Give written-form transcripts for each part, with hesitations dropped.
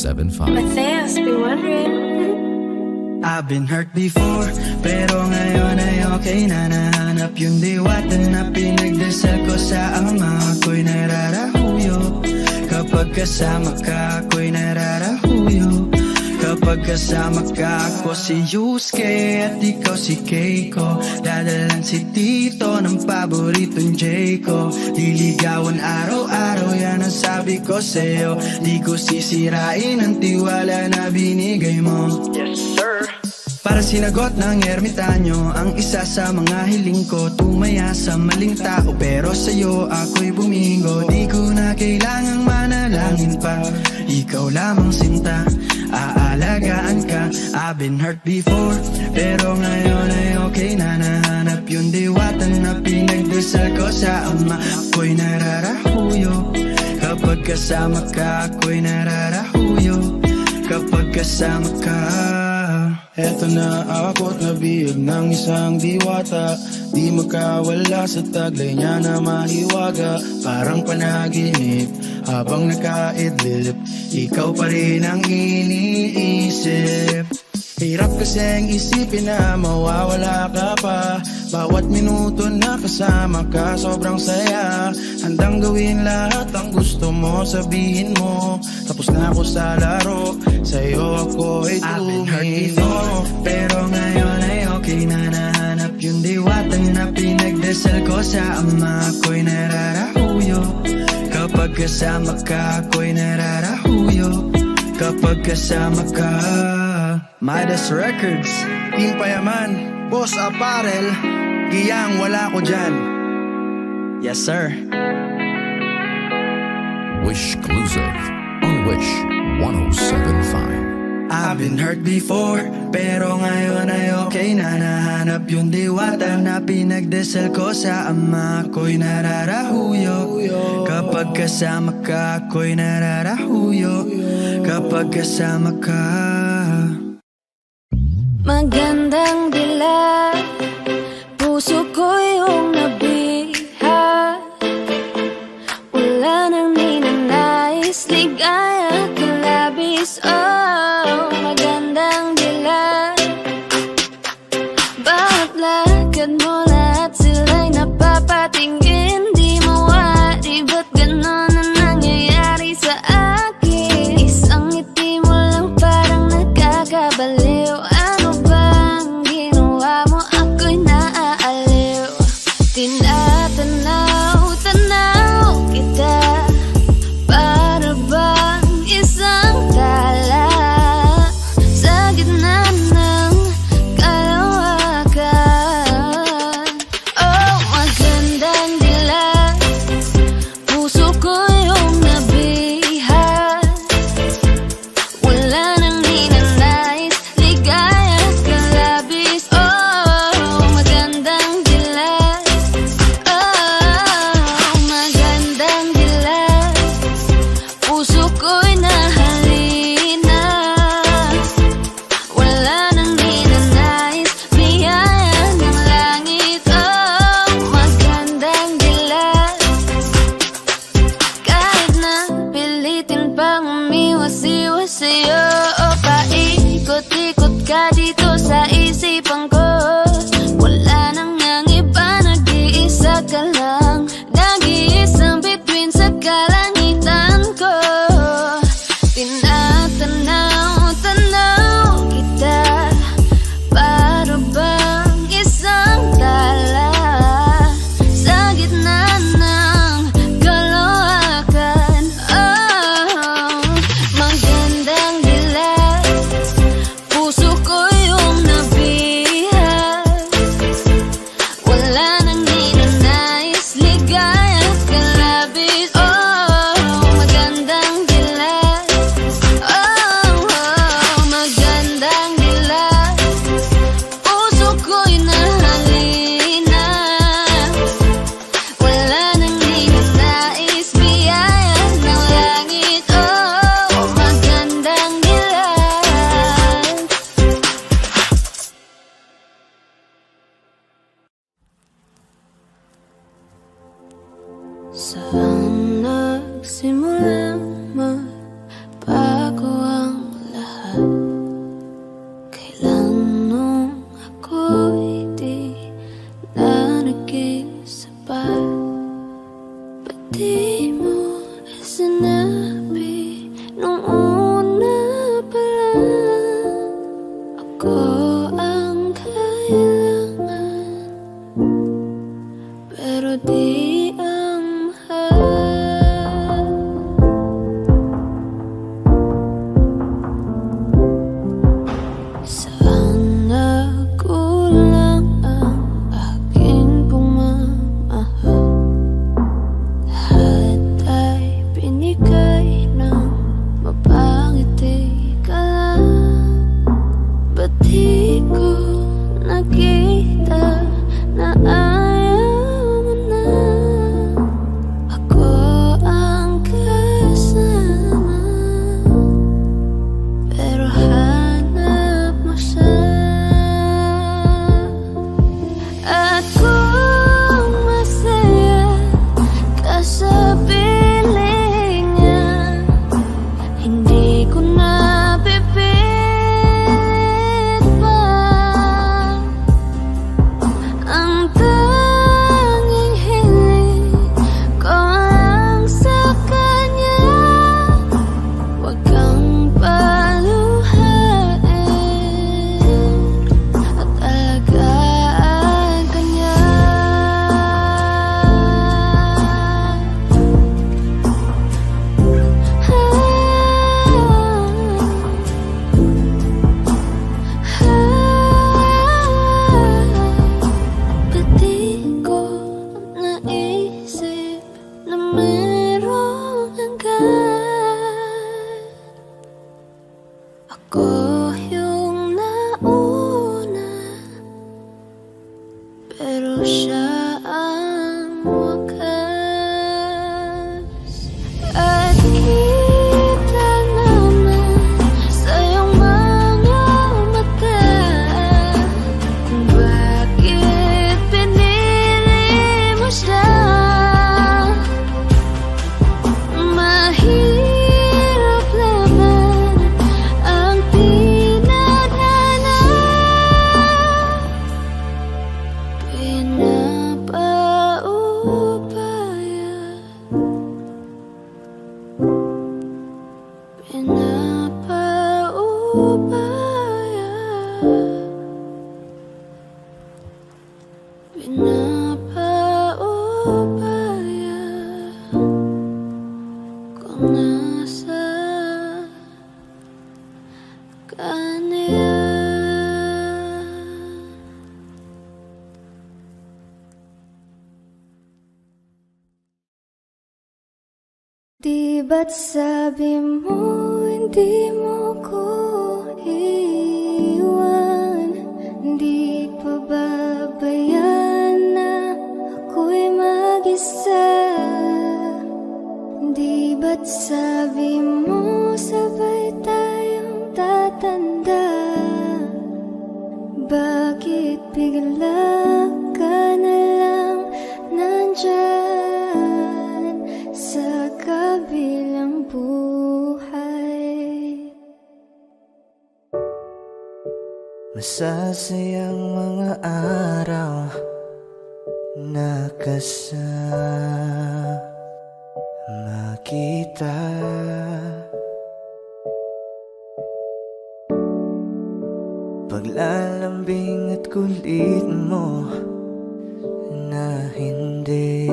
1075. Matthias, be wondering. I've been hurt before, pero ngayon ay okay na. Nahanap yung diwata na pinagdasal ko sa ama. Ako'y nararahuyo kapag kasama ka. Ako'y nararahuyo kapag kasama ka. Ako si Yusuke at ikaw si Keiko. Dadalan si Tito ng paboritong J ko. Liligawan araw-araw, yan ang sabi ko sa'yo. Di ko sisirain ang tiwala na binigay mo. Yes sir. Para sinagot ng ermitanyo ang isa sa mga hiling ko. Tumaya sa maling tao pero sa'yo ako'y bumingo. Di ko na kailangang manalangin pa, ikaw lamang sinta, aalagaan ka. I've been hurt before, pero ngayon ay okay na. Nahanap yung diwata na pinagdasal ko sa ama. Ako'y nararahuyo kapag kasama ka. Ako'y nararahuyo kapag kasama ka. Eto na ako't nabiyag ng isang diwata. Di makawala sa taglay niya na mahiwaga. Parang panaginip habang nakaidlip, ikaw pa rin ang iniisip. Hirap kasing isipin na mawawala ka pa. Bawat minuto na kasama ka, sobrang saya. Handang gawin lahat ang gusto mo, sabihin mo. Tapos na ako sa laro, sa'yo ako ay I've been hurt before, pero ngayon ay okay na. Nahanap yung diwata na pinagdasal ko sa ama. Ako'y nararahuyo kapag kasama ka. Ako'y nararahuyo kapag kasama ka. Midas Records, Team Payaman, Boss Apparel, Giyang wala ko dyan. yes sir. Wish Exclusive on Wish 1075. I've been hurt before, pero ngayon ay okay na. Nahanap yung diwata na pinagdasal ko sa ama. Ako'y nararahuyo kapag kasama ka. Ako'y nararahuyo kapag kasama ka. Magandang dilag, puso ko yung nabihag. Wala nang ninanais, ligaya ka labis. Oh, magandang dilag, bawat lakad mo lahat sila'y napapatingin. Di mawari, ba't ganon ang nangyayari sa akin? Isang ngiti mo lang parang nakakabaliw. Tinatanaw, tanaw kita, para bang isang tala sa gitna ng kalawakan. Oh, magandang dilag, puso ko yung nabihag. Wala nang ninanais, ligaya ka labis. Oh, magandang dilag, puso ko'y nahalina. Wala nang ninanais, biyaya ng langit. Oh, magandang dilag, kahit na pilitin pang umiwas-iwas sa'yo. O paikot-ikot ka dito sa isipan ko. Wala nang ang iba, nag-iisa ka lang. Nag-iisang bituin sa kalangitan ko. Tinatanaw, tanaw kita, para bang isang tala sa gitna ng kalawakan. Oh, magandang dilag, puso ko yung nabihag. Wala nang ninanais, ligaya ka labis. Oh, magandang dilag. Oh, magandang dilag, puso ko'y nahalina. Wala nang ninanais, biyaya ng langit. Oh, magandang dilag. Saan nagsimulang magbago Pinapaubaya kung nasa kanya. Di ba't sabi mo hindi mo ko iwan? Di pa babayaan na ako'y mag-isa? Di ba't sabi mo sabay tayong tatanda? Bakit bigla ka na lang nandyan sa kabilang buhay? Masasayang mga araw na kasama kita. Paglalambing at kulit mo na hindi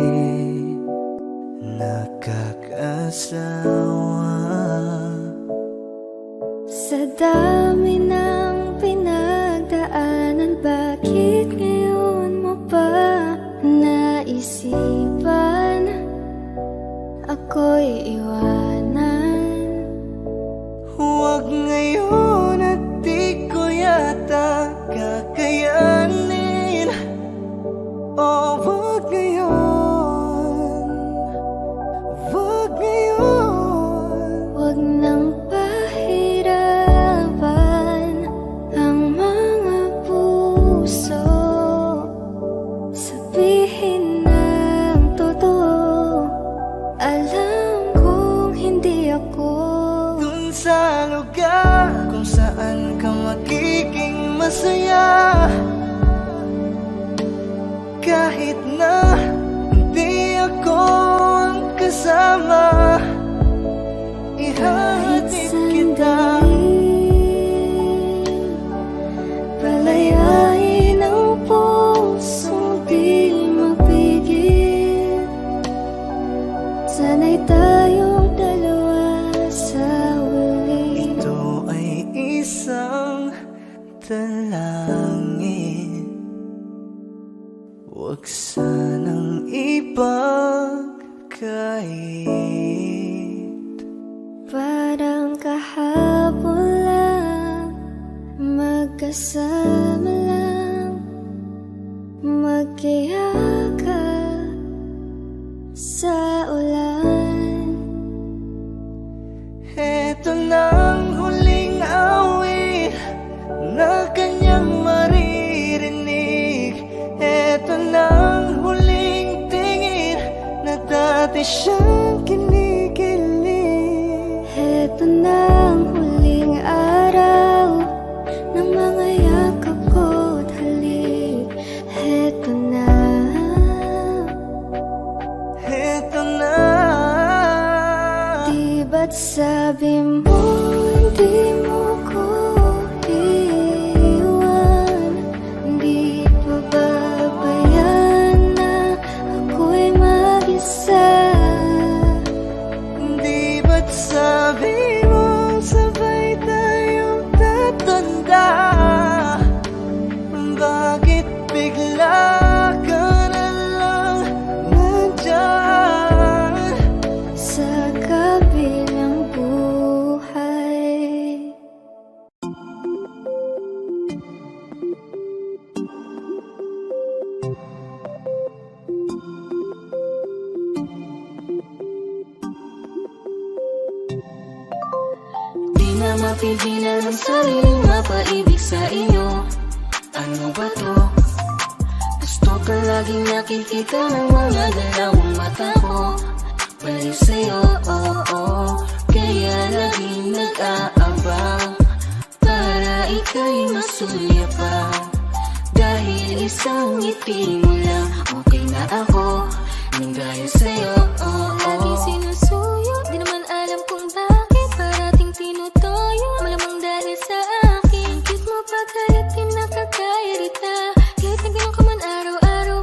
nakakasawa. Sa dami ng pinagdaanan, bakit ngayon mo pa naisipan ako'y iwanan? Huwag ngayon at di ko yata kakayanin. Oh, huwag ngayon, huwag ngayon. Huwag nang pahirapan ang mga puso. Sabihin ng totoo, alam kong hindi ako Dun sa lugar kung saan ka magiging masaya. Kahit na hindi ako ang kasama, ihahatid kita. Palayain ang pusong di mapigil. Sana'y tayong dalawa sa huli. Ito ay isang dalangin, huwag sanang ipagkait. Parang kahapon lang, magkasama lang, magkiyakap sa ulan. Eto nang huling awit na kanyang maririnig. Eto nang huling tingin na dati siyang kinikilig. Heto na ang huling araw ng mga yakap ko't halik. Heto na. Eto na. Di ba't sabi mo hindi mo ko iwan? Di pa babayaan na ako'y mag-isa? Di ba't sabi mo sabay tayong tatanda? Bakit bigla ka na lang nandyan Sa kabilang buhay? Di na mapigilan ang sariling mapaibig sa iyo. Ano ba to? Gusto ka laging nakikita ng mga dalawang mata ko. Balik sa'yo, kaya laging nag-aabang para ika'y masuya pa. Dahil isang ngiti mo lang, okay na ako nang gaya sa'yo. Laging sinusuyo, di naman alam kung bakit parating tinutoyo. Malamang dahil sa akin, ang cute mo pagkalit, di nakakairita. Kahit na ganun ka man araw-araw,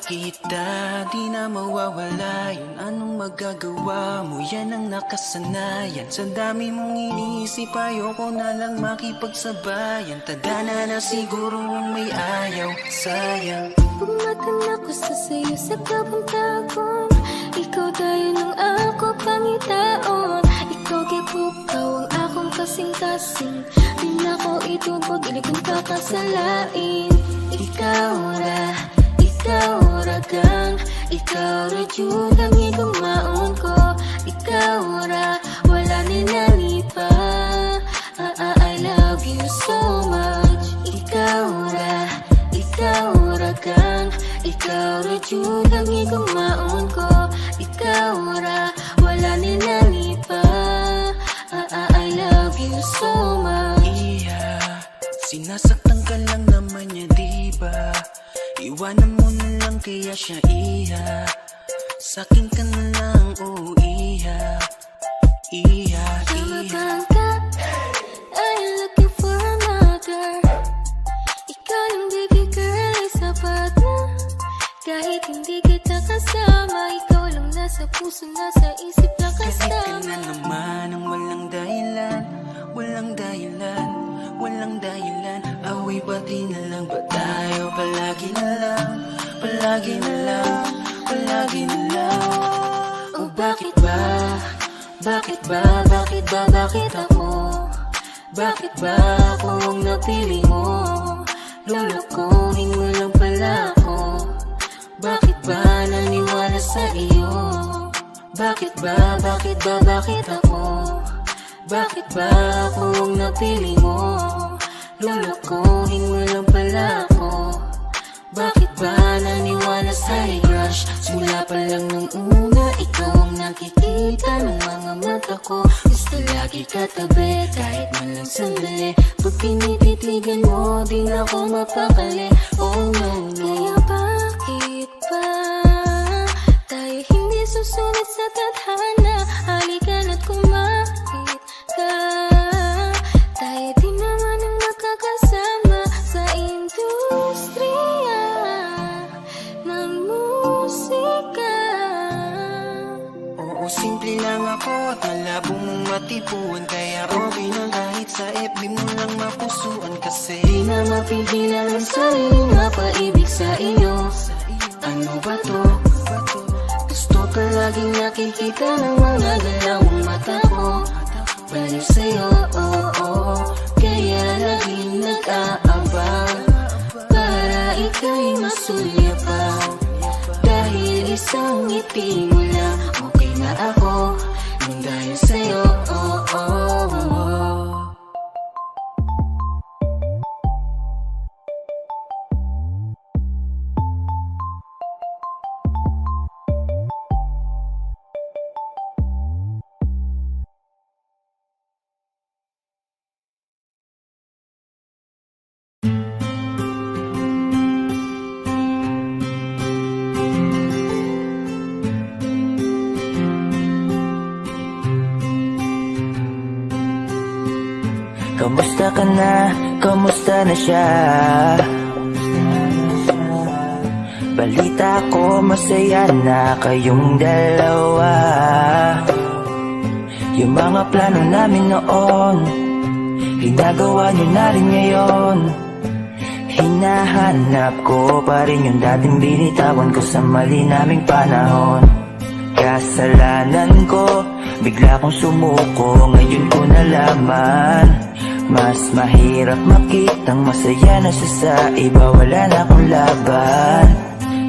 kita, di na mawawala yun. Anong magagawa mo, yan ang nakasanayan. Sa dami mong inisip, ayoko na lang makipagsabayan. Tadhana na siguro ang may ayaw, sayang. Pumatan ako sa sayo sa kabantagon. Ikaw tayo ng ako pangitaon. Ikaw gipukaw ang akong kasing-kasing. Di na ko itubog, ilikong kakasalain. Ikaw ra kang, ikaw ra jud ang igumaon ko. Ikaw ra, wala ninali pa. I love you so much. Ikaw ra kang, ikaw ra jud ang igumaon ko. Ikaw ra, wala ninali pa. I love you so much. Sinasaktan ka lang naman niya, diba? Iwanan mo na lang kaya siya, Sa'kin ka na lang, oh, Tama bang ka? I'm looking for another. Ikaw yung baby girl, ay sapat na. Kahit hindi kita kasama, ikaw lang nasa puso, nasa isip na Kasi ka kasama. na naman ang walang dahilan. Away pati na lang ba tayo? Palagi na lang. Oh, bakit ba? Bakit ako? Bakit ba ako ang napili mo? Lulukuhin mo lang pala ako. Bakit ba naniwala sa iyo? Bakit ako? Bakit ba ako ang napili mo? Lulukuhin mo lang pala ako. Bakit ba naniwala sa'y crush? Simula pa lang nung una, ikaw ang nakikita ng mga mata ko. Gusto lagi katabi, kahit man lang sandali. Pag pinititigan mo, di na ako mapakali. Oh no, kaya bakit ba tayo hindi susunod sa tadhana? Halika na't kumapit ka. Tayo din naman ang nakakasama sa industriya ng musika. Oo, simple lang ako at malabo mong matipuan. Kaya okay na kahit sa FB mo lang mapusuan. Kasi Di na mapigilan ang sariling mapaibig sa iyo. Ano ba to? Gusto ka laging nakikita ng mga galawang mata ko. Baliw sa'yo, kaya laging nag-aabang para ika'y masulyapan. Dahil isang ngiti mo lang, okay na ako. Nang dahil sa'yo, Kamusta ka na? Kamusta na siya? Balita ko masaya na kayong dalawa. Yung mga plano namin noon, ginagawa niyo na rin ngayon. Hinahanap ko pa rin yung dating binitawan ko sa mali naming panahon. Kasalanan ko, bigla kong sumuko, ngayon ko nalaman. Mas mahirap makitang masaya na siya sa iba, wala na akong laban.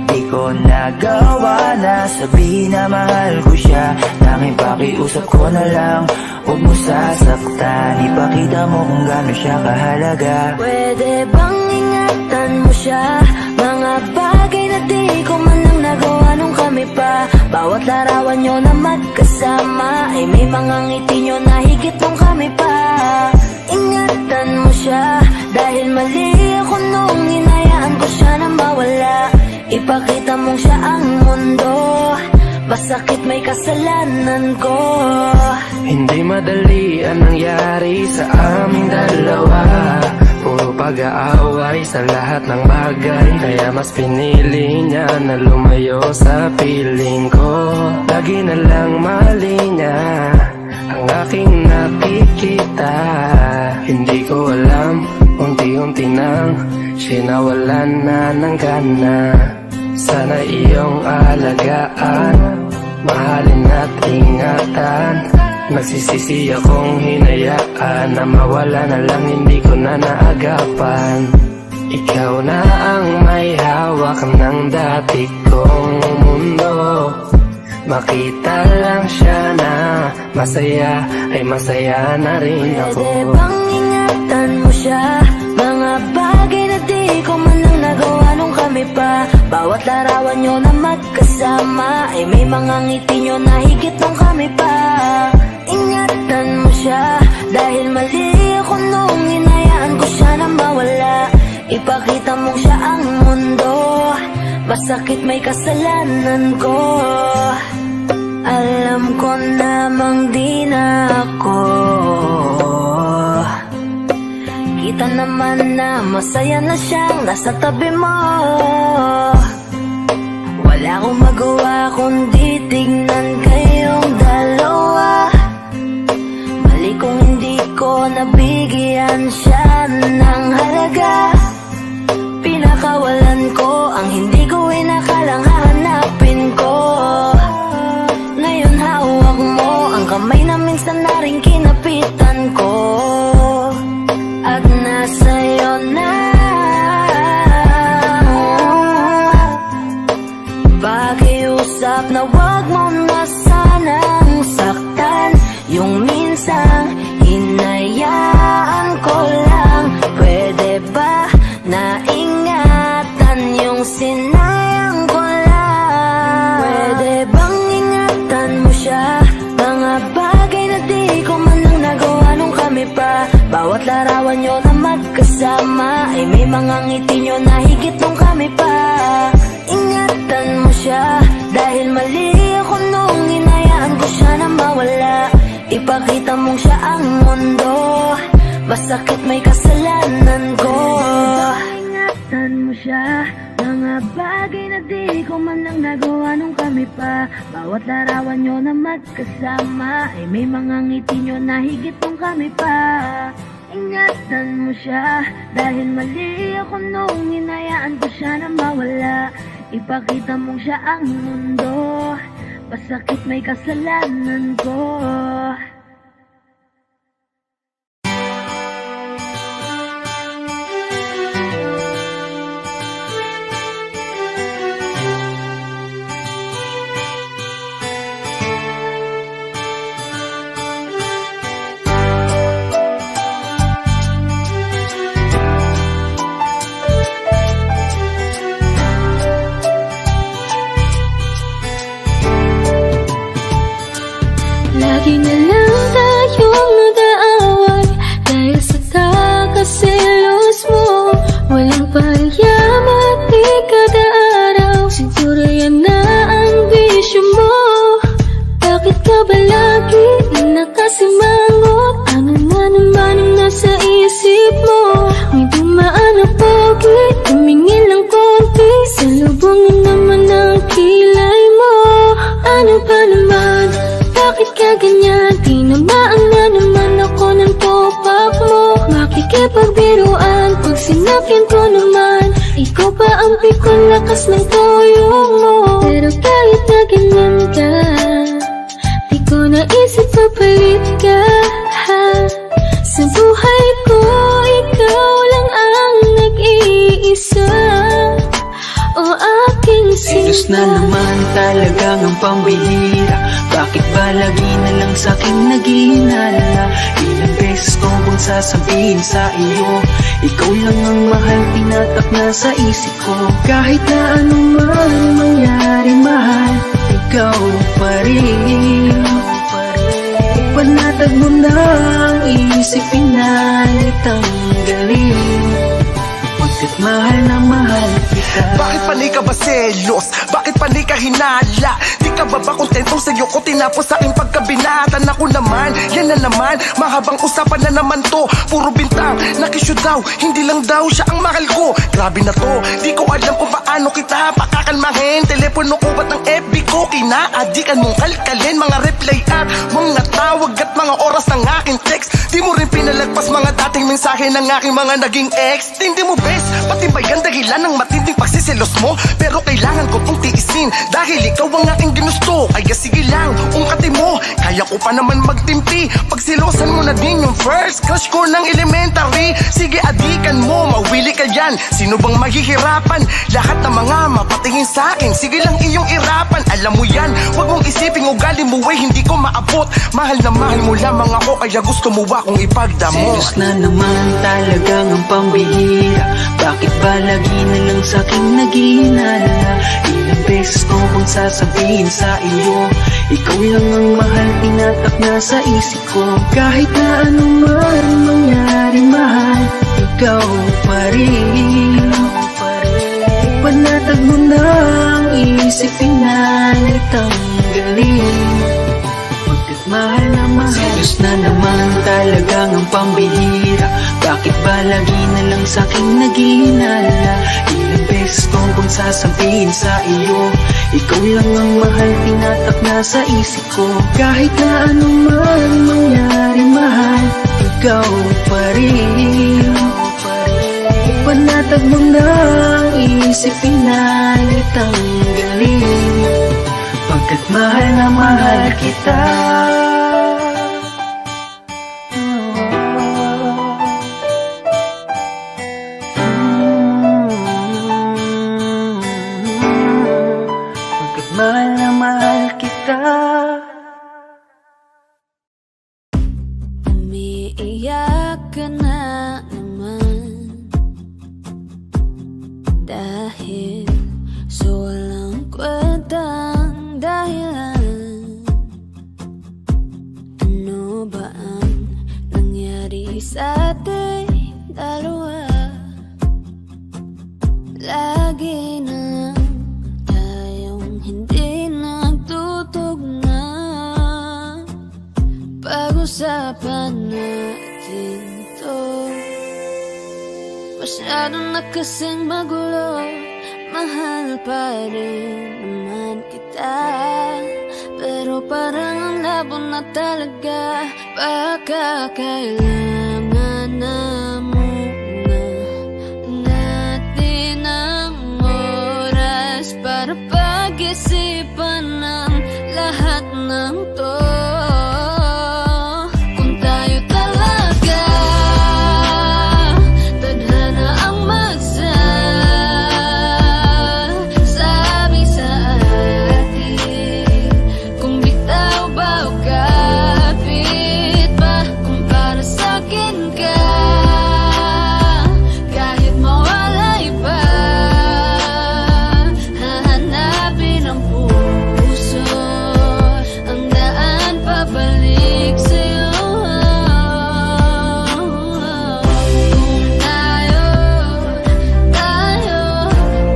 Di ko nagawa na sabihin na mahal ko siya. Tanging pakiusap ko na lang, huwag mo sasaktan. Ipakita mo kung gaano siya kahalaga. pwede bang ingatan mo siya? Mga bagay na di ko man lang nagawa nung kami pa. Bawat larawan nyo na magkasama ay may mga ngiti nyo na higit nung kami pa. Ingatan mo siya, dahil mali ako nung hinayaan ko siya na mawala. Ipakita mong siya ang mundo, masakit may kasalanan ko. Hindi madali ang nangyari sa aming dalawa. puro pag-aaway sa lahat ng bagay. Kaya mas pinili niya na lumayo sa piling ko. Lagi na lang mali niya ang aking nakikita. Hindi ko alam, unti-unti nang sinawalan na ng gana. Sana iyong alagaan, mahalin at ingatan. Nagsisisi akong hinayaan na mawala na lang, hindi ko na naagapan. Ikaw na ang may hawak ng dati kong mundo. Makita lang siya na masaya, ay masaya na rin ako. Pwede bang ingatan mo siya? Mga bagay na di ko man lang nagawa nung kami pa. Bawat larawan nyo na magkasama ay may mga ngiti nyo na higit nung kami pa. Ingatan mo siya dahil mali ako nung hinayaan ko siya na mawala. Ipakita mo siya ang mundo, masakit may kasalanan ko. Alam ko namang di na ako. Kita naman na masaya na siyang nasa tabi mo. Wala akong magawa kundi tignan kayong dalawa. Mali kung hindi ko nabigyan siya ng halaga. Pinakawalan ko ang hindi ko inakalang hahanapin ko. Ngayon hawak mo ang kamay na minsan na rin kinapitan ko. At nasa'yo na. Pakiusap na wag mo na sanang saktan. Yung minsang hinayaan ko lang. Pwede ba na ingatan yung sinayang ko lang? Pwede bang ingatan mo siya? Mga bagay na di ko man lang nagawa nung kami pa. Bawat larawan nyo na magkasama ay may mga ngiti nyo na higit nung kami pa. Ingatan mo siya dahil mali ako nung hinayaan ko siya na mawala. Ipakita mong siya ang mundo, masakit may kasalanan ko. Ingatan mo siya, mga bagay na di ko man lang nagawa nung kami pa. Bawat larawan nyo na magkasama ay may mga ngiti nyo na higit nung kami pa. Ingatan mo siya dahil mali ako nung hinayaan ko siya na mawala. Ipakita mong siya ang mundo, masakit may kasalanan ko. Lagi na lang tayong nag-aaway dahil sa kakaselos mo. Walang payaman di kada araw, siguro yan na ang bisyo mo. Bakit ka ba lagi nakasimangot? Ano na naman ang nasa isip mo? May dumaan na pogi, tumingin lang konti, salubungin naman ang kilay mo. Ano ba naman? Bakit ka ganyan? Tinamaan na naman ako ng top-up mo. Makikipagbiruan pag sinakyan ko naman. Ikaw pa ang pikon, lakas ng tuyong mo. Pero kahit na ganyan ka, di ko naisip papalit ka. Sa buhay ko, ikaw lang ang nag-iisa. O aking Selos na naman talagang ang pambihira. Bakit ba lagi na lang sa'king naghihinala? Ilang beses ko bang sasabihin sa iyo, ikaw lang ang mahal, tinatak na sa isip ko. Kahit na anuman mangyari mahal, ikaw pa rin. Panatag mo na ang isipin na itanggalin. Pagkat mahal na mahal kita. Bakit panay ka ba selos? Bakit panay ka hinala? Di ka ba ba kontentong sa'yo ko tinapos sa aking pagkabinatan? Ako naman, yan na naman, mahabang usapan na naman to. Puro bintang, nakisyo daw, hindi lang daw siya ang mahal ko. Grabe na to, di ko alam kung paano kita pakakalmahin. Telepono ko ba't ang FB ko, kinaadikan mong kalkalin. Mga reply at mga tawag at mga oras ng aking text. Di mo rin pinalagpas mga dating mensahe ng aking mga naging ex. Hindi mo best, pati ba yan dahilan ng matinding pagsiselos mo? Pero kailangan ko itong tiisin dahil ikaw ang aking ginusto. Kaya sige lang, ungkatin mo, kaya ko pa naman magtimpi. Pagsilosan mo na din yung first crush ko ng elementary. Sige adikan mo, mawili ka yan. Sino bang mahihirapan? Lahat ng mga mapatingin sa akin, sige lang iyong irapan. Alam mo yan, wag mong isipin ugali mo ay hindi ko maabot. Mahal na mahal mo lamang ako, kaya gusto mo akong ipagdamot. Selos na naman talagang ang pambihira. Bakit ba lagi na lang sa'king naghihinala? Ilang beses ko bang sasabihin sa iyo, ikaw lang ang mahal, tinatak na sa isip ko. Kahit na anuman mangyari mahal, ikaw pa rin. Panatag mo na ang isip, pinalit ang galing. Pagkat mahal na mahal, selos na naman talagang ang pambihira. Bakit ba lagi na lang sa'king naghihinala? Ilang beses ko bang sasabihin sa iyo, ikaw lang ang mahal, tinatak na sa isip ko. Kahit na anuman mangyari mahal, ikaw pa rin. Panatag mo na ang isip, pinalit ang galing. Pagkat mahal na mahal kita. Pagkat mahal na mahal kita. Umiiyak ka na naman dahil sa walang kwentang dahilan. Ano ba ang nangyari sa ating dalawa? Lagi na lang tayong hindi nagtutugma. Pag-usapan natin to, masyado na kasing magulo. Mahal pa rin naman kita, pero parang ang labo na talaga. Baka kailangan na muna natin ang oras para pag-isipan ng lahat ng to. Kung tayo talaga tadhana ang magsasabi sa atin, kung bitaw ba o kapit ba, kung para sa'kin ka, kahit mawalay pa, hahanapin ang puso, ang daan pabalik sa'yo. Kung tayo,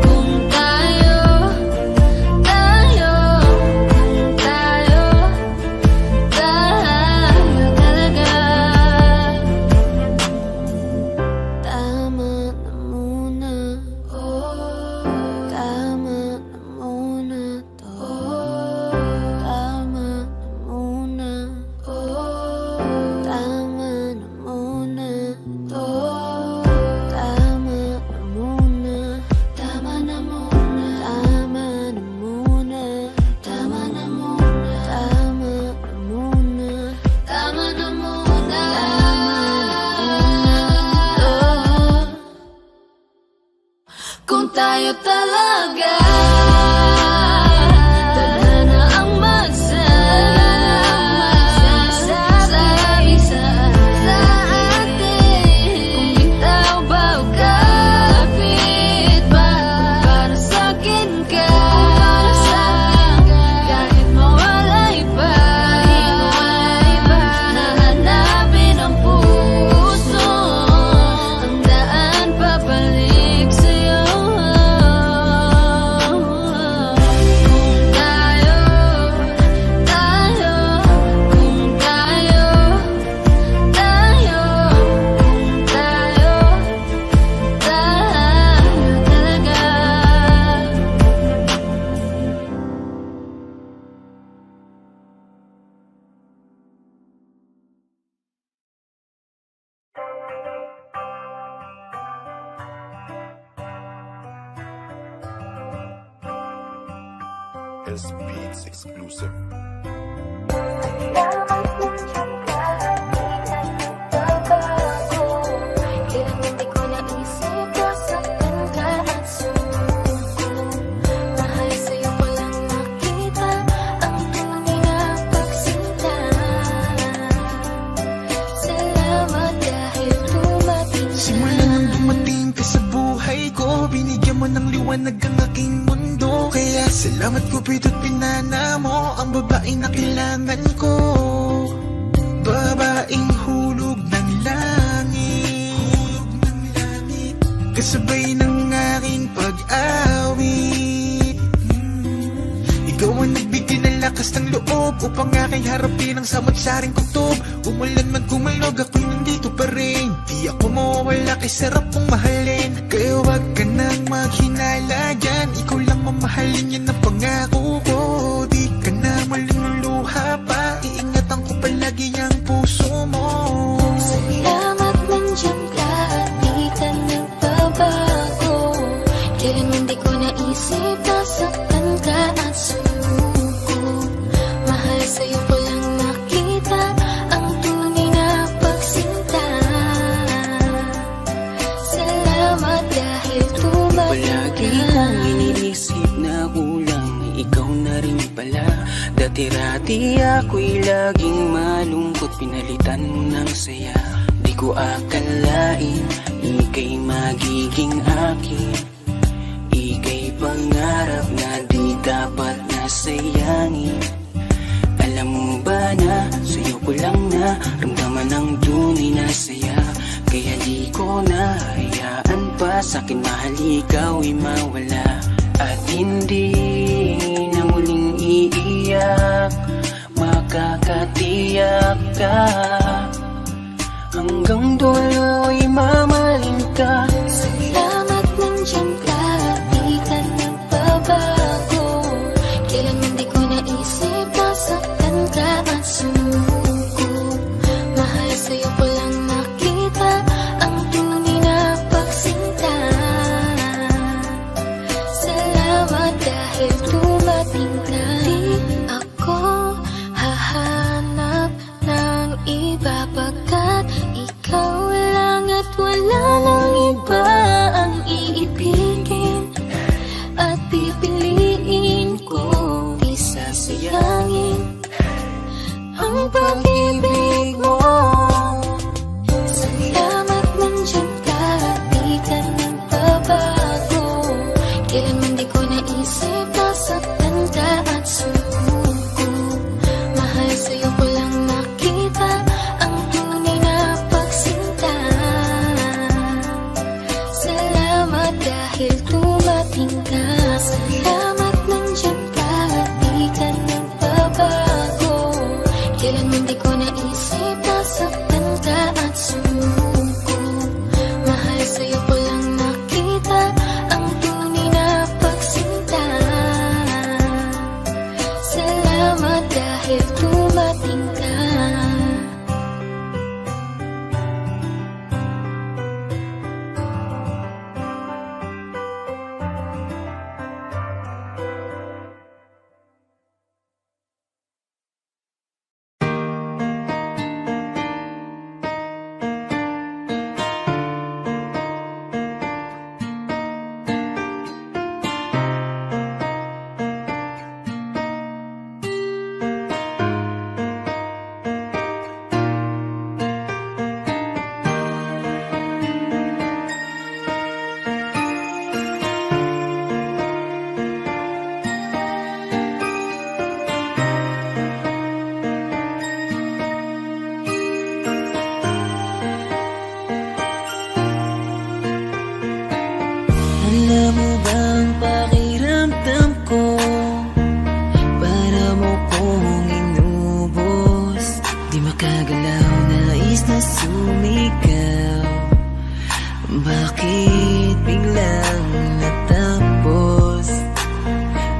kung tayo, kung tayo talaga, tama na muna. Tama na muna to. Tama na muna. Tama na muna to. Tama na muna. Tama na muna. Tama na muna. Tama na muna. Tama na muna. Tama na muna. Kung tayo talaga tadhana ang magsasabi sa atin, kung bitaw ba o kapit ba, para sa'kin ka, kahit mawalay pa, nahanapin ang puso, ang daan pabalik sa'yo. S Beats exclusive. Simula nang dumating ka sa buhay ko, binigyan mo ng liwanag ang aking mundo. Kaya salamat Cupido't pinana mo ang babae na kailangan ko. Babaeng hulog ng langit, kasabay ng aking pag-awit. Ikaw ang nagbigay ng lakas ng loob upang aking harapin ang samot-saring kutob. Umulan man kumalog, ako'y nandito pa rin. Di ako mawawala kay sarap kong mahalin. Kaya wag ka nang maghinala dyan, ikaw lang mamahalin, yan ang pangako ko. Di ka na malululuha pa, iingatan ko palagi ang puso mo. Salamat nandiyan ka at di ka nagbabago. Kailanman di ko naisip nasaktan ka at sumuko. Mahal sa'yo ko lang nakita ang tunay na pagsinta. Salamat dahil tumating Palagi ka. kong iniisip na kulang ikaw na rin pala. Dati-rati ako'y laging malungkot, pinalitan mo ng saya. Di ko akalain ika'y magiging akin. Ika'y pangarap na di dapat nasayangin. Alam mo ba na sa'yo ko lang na ramdaman ang tunay na saya. Kaya di ko na hayaan pa sa'kin mahal ikaw'y mawala. At hindi na muling iiyak, makakatiyak ka. Hanggang dulo'y mamahalin ka. Salamat nandiyan ka at di ka nagbabago. Kailanman di ko naisip nasaktan ka at sumuko. Mahal sa'yo ko lang nakita ang tunay na pagsinta. Salamat dahil dumating ka. Di ako hahanap ng iba pagkat ikaw lang at wala nang iba ang iibigin at pipiliin ko. Di sasayangin ang pag-ibig mo. Salamat nandiyan ka at di ka nagbabago. Kailanman di ko naisip nasaktan ka at sumuko. Mahal sa'yo ko lang nakita ang tunay na pagsinta. Salamat dahil dumating ka. Salamat nandiyan ka at di ka nagbabago. Kailanman di ko naisip nasaktan ka at sumuko. Mahal sa'yo ko lang nakita ang tunay na pagsinta. Salamat dahil dumating ka. Alam mo bang pakiramdam ko para mo kong inubos. Di makagalaw, nais na sumigaw. Bakit biglang natapos?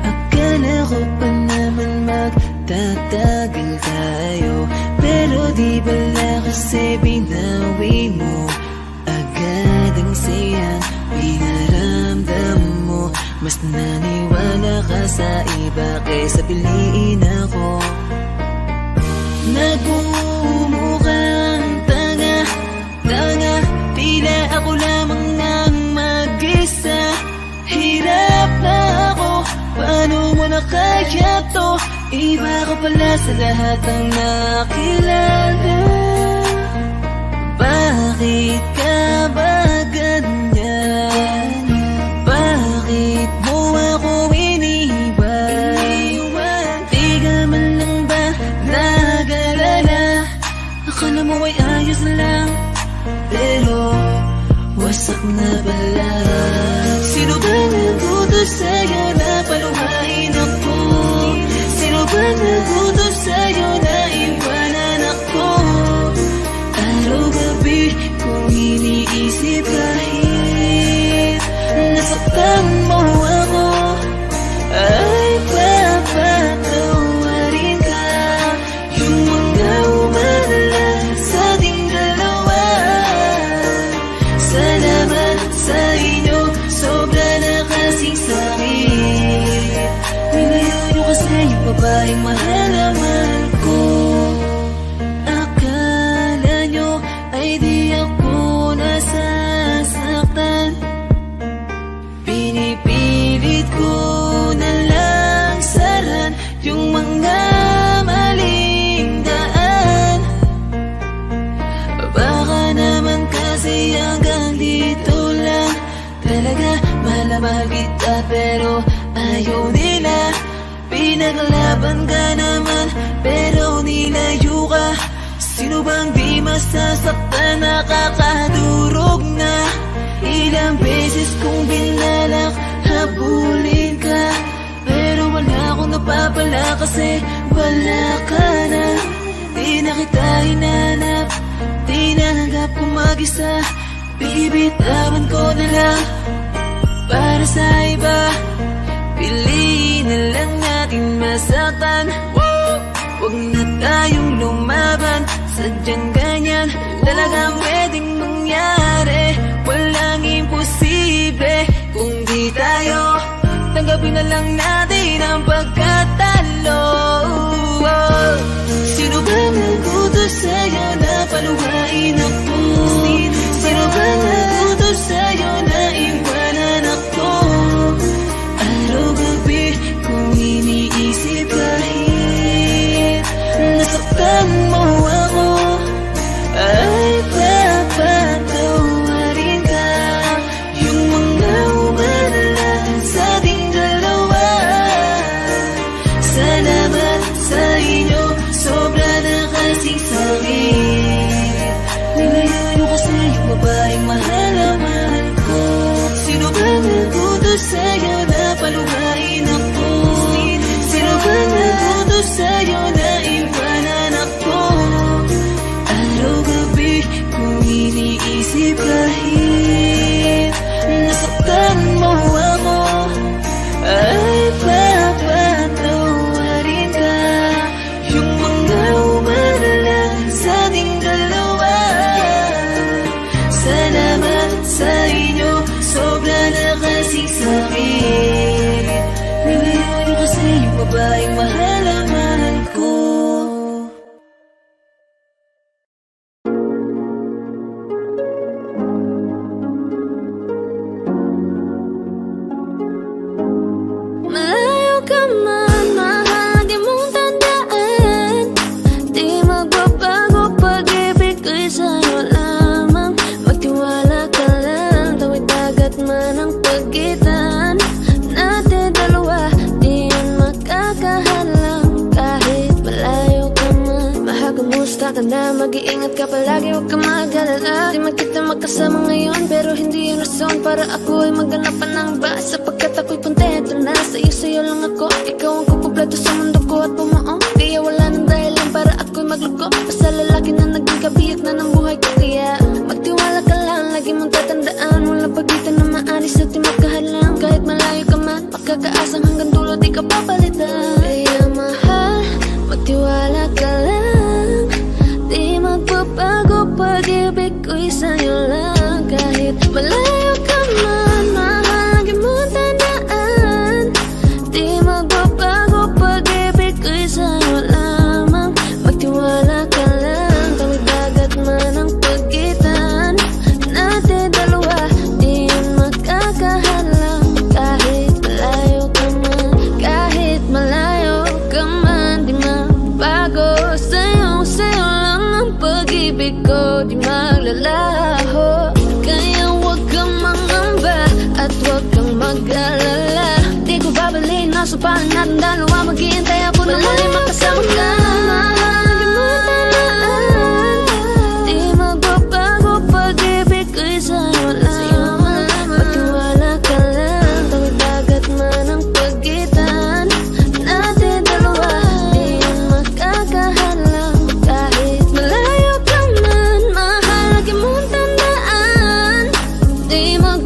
Akala ko pa naman magtatagal tayo, pero di bala kasi binawi mo agad ang sayang pinaramdam mo. Mas naniwala ka sa iba kaysa piliin ako. Nagmumukhang tanga, tila ako lamang nang mag-isa. Hirap na ako, paano mo na kaya to? Iba ka pala sa lahat ng nakilala. Bakit ka ba ganyan? Bakit mo ako iniwan? Di ka man lang ba nag-alala? Akala mo ay ayos lang, pero wasak na pala. Sino ba nagutos sa'yo na paluhain ako? Sino ba nagutos sa'yo na iwanan ako? Araw-gabi kung iniisip kahit nasaktan mo ako, ay papatawarin ka. Yung mga umalala sa ating dalawa, salamat sa inyo, sobra na kasing sakit. Nilayo nyo kasi yung babaeng mahal na mahal ko. Akala nyo ay di ako nasasaktan. Pinipilit ko na lang saran yung mga maling daan. Baka naman kasi hanggang dito lang. Talaga mahal na mahal kita pero ayaw nila. Pinaglaban ka naman pero nilayo ka. Sino bang di masasaktan, nakakadurog na? Ilang beses kong binalak habulin ka, pero wala akong napapala kasi wala ka na. Di na kita hinanap, di nanggap kong mag-isa. Bibitawan ko na lang para sa iba. Piliin na lang natin masaktan. Huwag na tayong lumaban, sadyang ganyan talagang pwedeng mangyari. Walang imposible kung di tayo. Tanggapin na lang natin ang pagkatalo. Sino ba nagutos sa'yo na paluhain ako? Sino ba nagutos sa'yo na iwanan ako? Araw-gabi kung iniisip kahit nasaktan mo ako, ay papatawarin ka. Yung mga umalala sa ating dalawa, salamat sa inyo, sobra na kasing sakit. Nilayo nyo kasi yung babaeng mahal na mahal ko. Sino ba nagutos sa'yo na paluhain ako? Sino ba nagutos sa'yo na iwanan ako? Araw-gabi kung iniisip kahit nasaktan mo ako, ay papatawarin ka. Yung mga umalala sa ating dalawa, salamat sa inyo, sobra na kasing sakit. Nilayo nyo kasi yung babaeng mahal na mahal ko. Malayo ka man, mahal, di mong tandaan. Di magbabago, pag-ibig ko'y sa'yo lamang. Magtiwala ka lang, tawid dagat man ang pagitan natin dalawa, di yan makakahalang. Kahit malayo ka man, mahal, kumusta ka na? Mag-iingat ka palagi, huwag ka mag-alala. Di man kita magkasama ngayon, pero hindi yung rason para ako ay maghanap pa ng iba. Sapagkat ako'y kontento na sa'yo lang ako. Ikaw ang kukumpleto sa mundo ko at bumuo. Kaya wala nang dahilan para ako'y magluko. Basta lalaki na naging kabiyak na ng buhay ko. Kaya magtiwala ka lang, lagi mong tatandaan. Walang pagitan na maalis at di magkahalang. Kahit malayo ka man, pagkakaasang hanggang dulo di ka papalitan. Kaya mahal, magtiwala ka lang. Di magbabago, pag-ibig ko'y sa'yo lang. Kahit malayo ka man, mahal, lagi mong tandaan. Di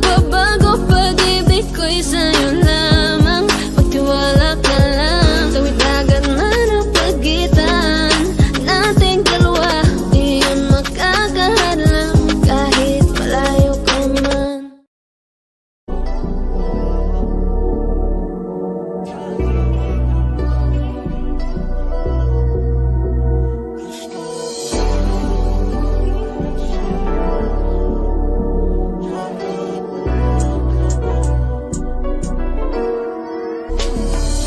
magbabago, pag-ibig ko'y sa'yo lamang. Magtiwala ka lang, tawid agad na ng pagitan nating dalawa. Di yun makakahadlang kahit malayo ka man.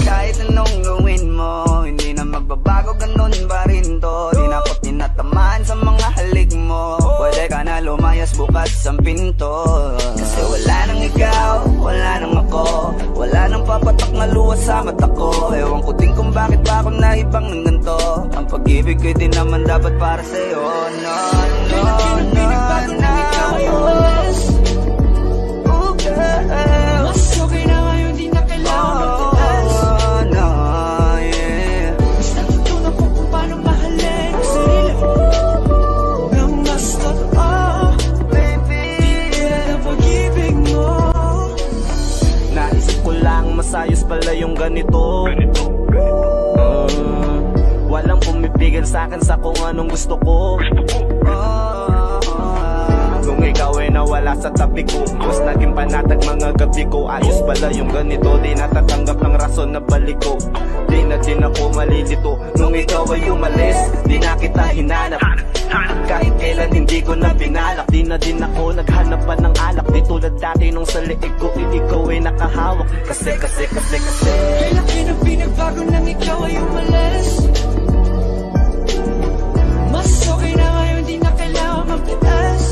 Kahit anong gawin mo, hindi na magbabago, ganun pa rin to. Di na ako tinatamaan sa mga halik mo. Pwede ka na lumayas, bukas ang pinto. Kasi wala nang ikaw, wala nang ako, wala nang papatak na luwas sa mata ko. Ewan ko din kung bakit ba ako naibang ng ganito. Ang pag-ibig ko'y di naman dapat para sa'yo. No, no, no, no. Oh, girl. Mas okay na ngayon, di na kailangan magtaas. Oh, no, yeah. Mas natutunan ko kung paano mahalin ang sarili nang mas totoo. Baby, Tulad ng pag-ibig mo. Naisip ko lang masayos pala yung ganito. Walang pumipigil sa'kin sa kung anong gusto ko. Nung ikaw ay nawala sa tabi ko, mas naging panatag mga gabi ko. Ayos pala yung ganito, di natatanggap ng rason na balik ko. Di na din ako malilito. Nung ikaw ay umalis, di na kita hinanap. Kahit kailan hindi ko na binalak. Di na din ako naghanap pa ng alak. Di tulad dati nung sa liig ko, ikaw ay nakahawak. Kasi Kailan pinagbago nang ikaw ay umalis. Mas okay na ngayon, di na kailangan magtaas.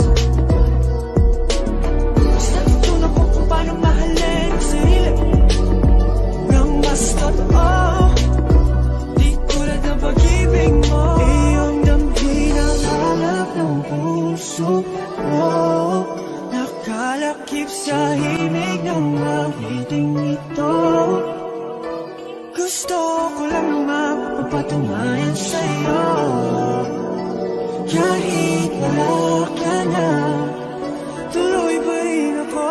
Mas natutunan ko kung paano mahalin ang sarili nang mas totoo. Di tulad ng pag-ibig mo. Iyong damhin ang hanap ng puso mo. Nakalakip sa himig ng magiting ito. Gusto ko lang naman magpatunayan sa'yo. Kahit wala ka na, tuloy pa rin ako.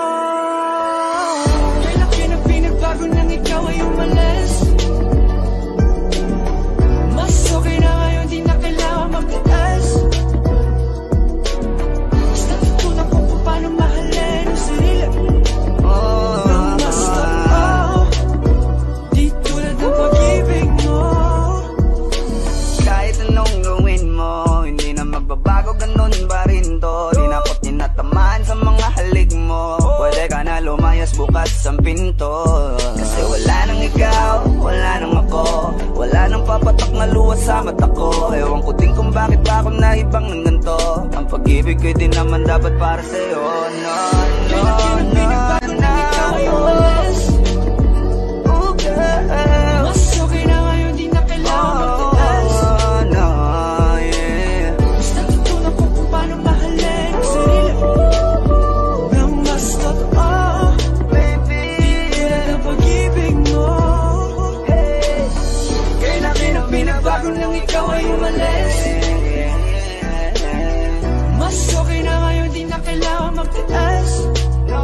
Kailan pinagbago nang ikaw ay umalis. Mas okay na ngayon, di na kailangan magtaas. Mas natutunan ko kung paano mahalin ang sarili nang mas totoo. Di tulad ng pag-ibig mo. kahit anong gawin mo, hindi na magbabago, ganun pa rin to. Di na ako tinatamaan sa mga halik mo. Pwede ka na lumayas, bukas ang pinto. Kasi wala nang ikaw, wala nang ako, wala nang papatak na luwas sa mata ko. Ewan ko din kung bakit ba ako naibang ng ganito. Ang pag-ibig ko'y di naman dapat para sa'yo. No, no, no, no. Oh, girl. Mas okay na ngayon, di na kailangan magtaas. Oh, no, yeah. Mas natutunan ko kung paano mahalin ang sarili nang mas totoo. Baby, Tulad ng pag-ibig mo. Kailan pinagbago nang ikaw ay umalis. Mas okay na ngayon, di na kailangan magtaas. no,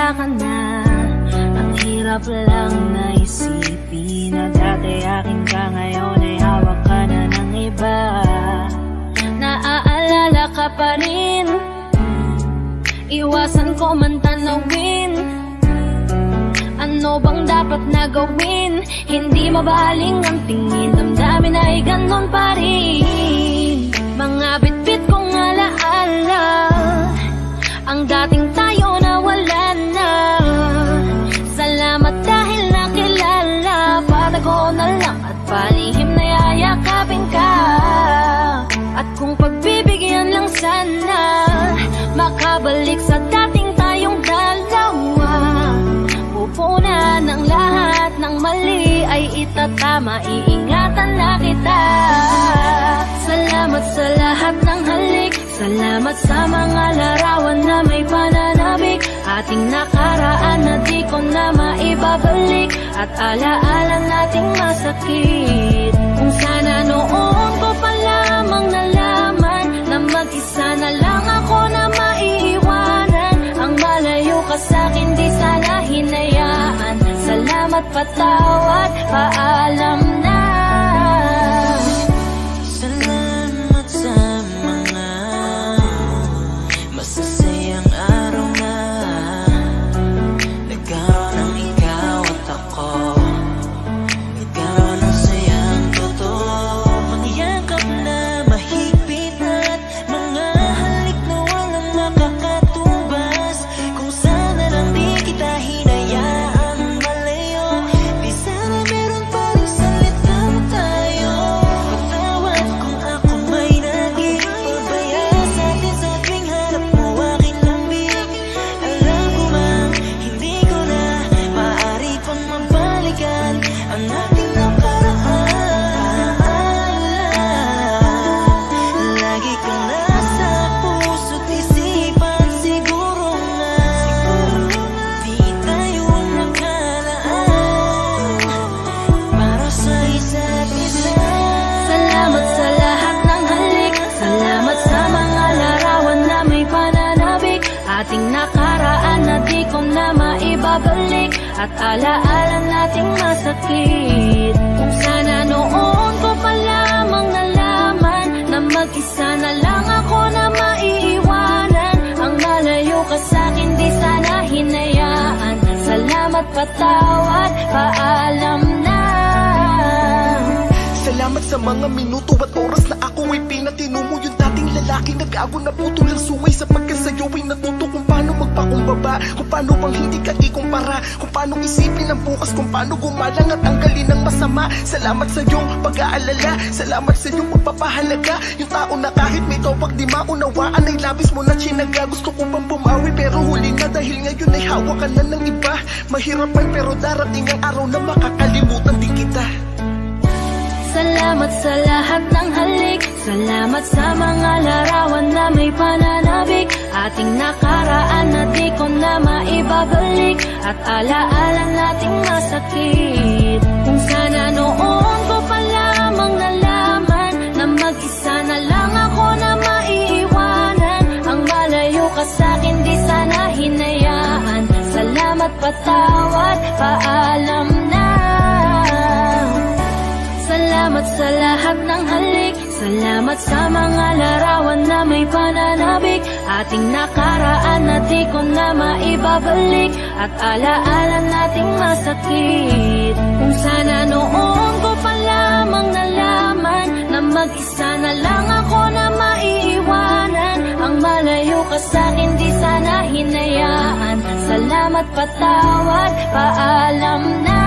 wala ka na. Ang hirap lang na isipin na dati akin ka, ngayon ay hawak ka na ng iba. Naaalala ka pa rin, iwasan ko man tanawin. Ano bang dapat na gawin? Hindi mabaling ang tingin, damdamin ay ganon pa rin. Mga bitbit kong alaala, ang dating tayo na wala na. Salamat dahil nakilala, patago na lang at palihim na yayakapin ka. At kung pagbibigyan lang sana, makabalik sa dating tayong dalawa. Pupunan ng lahat ng mali ay itatama, iingatan na kita. Salamat sa lahat ng halik, salamat sa mga larawan na may pananabik. Ating nakaraan na di ko na maibabalik, at alaala nating masakit. Kung sana noon ko pa lamang nalaman na mag-isa na lang ako na maiiwanan. Ang malayo ka sa'kin di sana hinayaan. Salamat, patawad, paalam na. Salamat sa mga masasayang araw na nagkaroon ng ikaw at ako. Nagkaroon ng sayang totoo, mga yakap na mahigpit at mga halik na walang makakatubas. Kung sana lang di kita hinayaan malayo, di sana meron pa rin salita mo tayo. Patawad kung ako may naging pabaya sa atin sa tuwing harap mo aking lambing. Alam ko mang hindi ko na maaari pang mabalikan ang ating nakaraan. Lagi kang nasa puso't isipan, siguro nga di tayo nakalaan para sa isa't isa. Salamat sa lahat ng halik, salamat sa mga larawan na may pananabik. Ating nakaraan na di ko na maibabalik, at alaala nating masakit. Kung sana noon ko pa lamang nalaman na mag-isa na lang ako na maiiwanan. Ang malayo ka sa'kin di sana hinayaan. Salamat, patawad, paalam na. Salamat sa mga minuto at oras na ako ay pinatino mo. Yung dating lalaki nag-ago na putol ang sungay, sapagkat sa'yo ay natuto kung paano magpakumbaba, kung paano bang hindi ka ikumpara, kung paano isipin ang bukas, kung paano gumalang at tanggalin ang masama. Salamat sa iyong pag-aalala, salamat sa iyong pagpapahalaga. Yung tao na kahit may topak di maunawaan ay labis mo na chinaga. Gusto ko pang bumawi pero huli na, dahil ngayon ay hawak ka na ng iba. Mahirapan pero darating ang araw na makakalimutan din kita. Salamat sa lahat ng halik, salamat sa mga larawan na may pananabik. Ating nakaraan na di ko na maibabalik, at alaala nating masakit. Kung sana noon ko pa lamang nalaman na mag-isa na lang ako na maiiwanan. Ang malayo ka sa'kin di sana hinayaan. Salamat, patawad, paalam na. Salamat sa lahat ng halik, salamat sa mga larawan na may pananabik. Ating nakaraan na di ko na maibabalik, at alaala nating masakit. Kung sana noon ko pa lamang nalaman na mag-isa na lang ako na maiiwanan. Ang malayo ka sa'kin di sana hinayaan. Salamat, patawad, paalam na.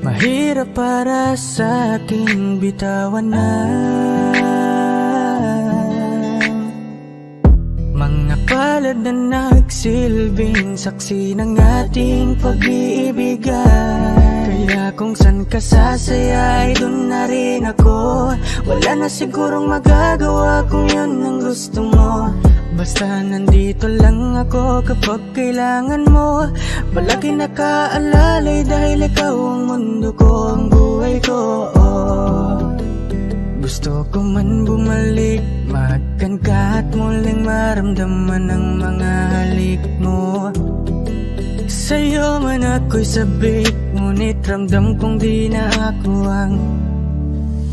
Mahirap para sa aking bitawan na mga palad na nagsilbing saksi ng ating pag-iibigan. Kaya kung san ka sasaya ay dun na rin ako. Wala na sigurong magagawa kung yun ang gusto mo. Basta nandito lang ako kapag kailangan mo. Palagi nakaalalay dahil ikaw ang mundo ko, ang buhay ko. Gusto ko man bumalik, makan ka at muling maramdaman ang mga halik mo. Sa'yo man ako'y sabik, ngunit ramdam kong di na ako ang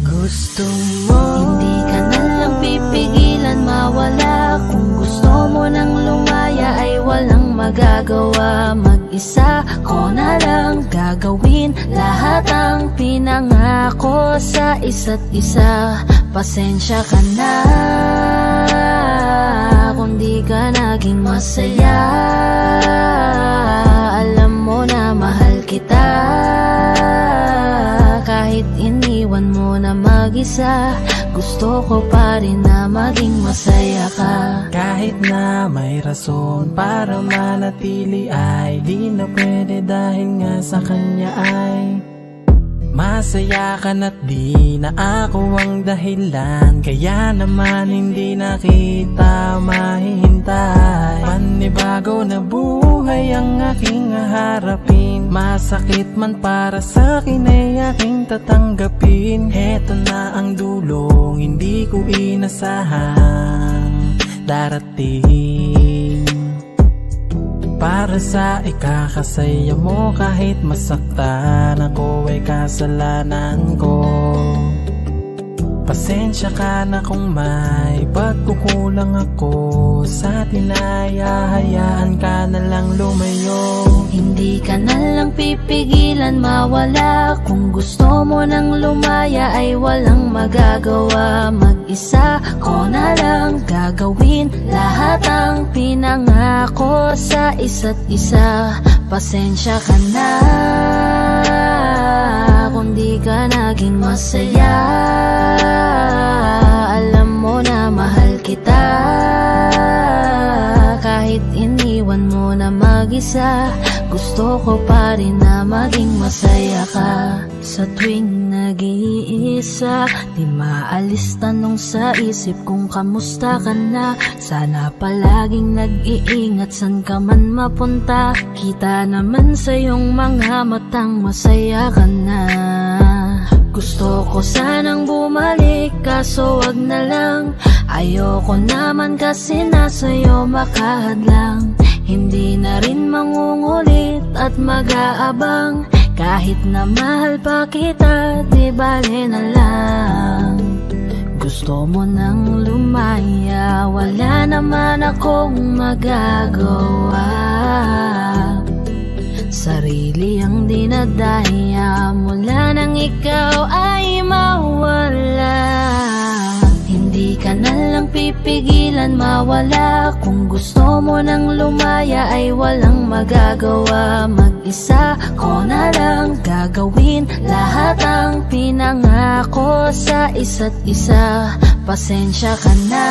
gusto mo. Hindi ka na lang pipigilan mawala. Kung gusto mo nang lumaya ay walang magagawa. Mag-isa ko na lang gagawin lahat ang pinangako sa isa't isa. Pasensya ka na kung di ka naging masaya. Alam mo na mahal kita. Kahit iniwan mo na mag-isa, gusto ko pa rin na maging masaya ka. Kahit na may rason para manatili ay di na pwede dahil nga sa kanya ay masaya ka na't di na ako ang dahilan. Kaya naman hindi na kita mahihintay. Panibago na buhay ang aking haharapin. Masakit man para sa'kin ay aking tatanggapin. Heto na ang dulong hindi ko inasahang darating. Para sa ikakasaya mo kahit masaktan ako ay kasalanan ko. Pasensya ka na kung may pagkukulang ako sa tinaya, hayaan ka na lang lumayo. Hindi ka na lang pipigilan mawala. Kung gusto mo nang lumaya ay walang magagawa. Mag-isa ko na lang gagawin lahat ang pinangako sa isa't isa. Pasensya ka na kung di ka naging masaya. Alam mo na mahal kita. Kahit iniwan mo na mag-isa, gusto ko pa rin na maging masaya ka. Sa tuwing nag-iisa, di maalis tanong sa isip kung kamusta ka na. Sana palaging nag-iingat san ka man mapunta. Kita naman sa iyong mga matang masaya ka na. Gusto ko sanang bumalik kaso wag na lang. Ayoko naman kasi nasa'yo makahadlang. Hindi na rin mangungulit at mag-aabang. Kahit na mahal pa kita, di bale na lang. Gusto mo nang lumaya, wala naman akong magagawa. Sarili ang dinadaya mula nang ikaw ay mawala. Hindi ka na lang pipigilan mawala. Kung gusto mo nang lumaya ay walang magagawa. Mag-isa ko na lang gagawin lahat ang pinangako sa isa't isa. Pasensya ka na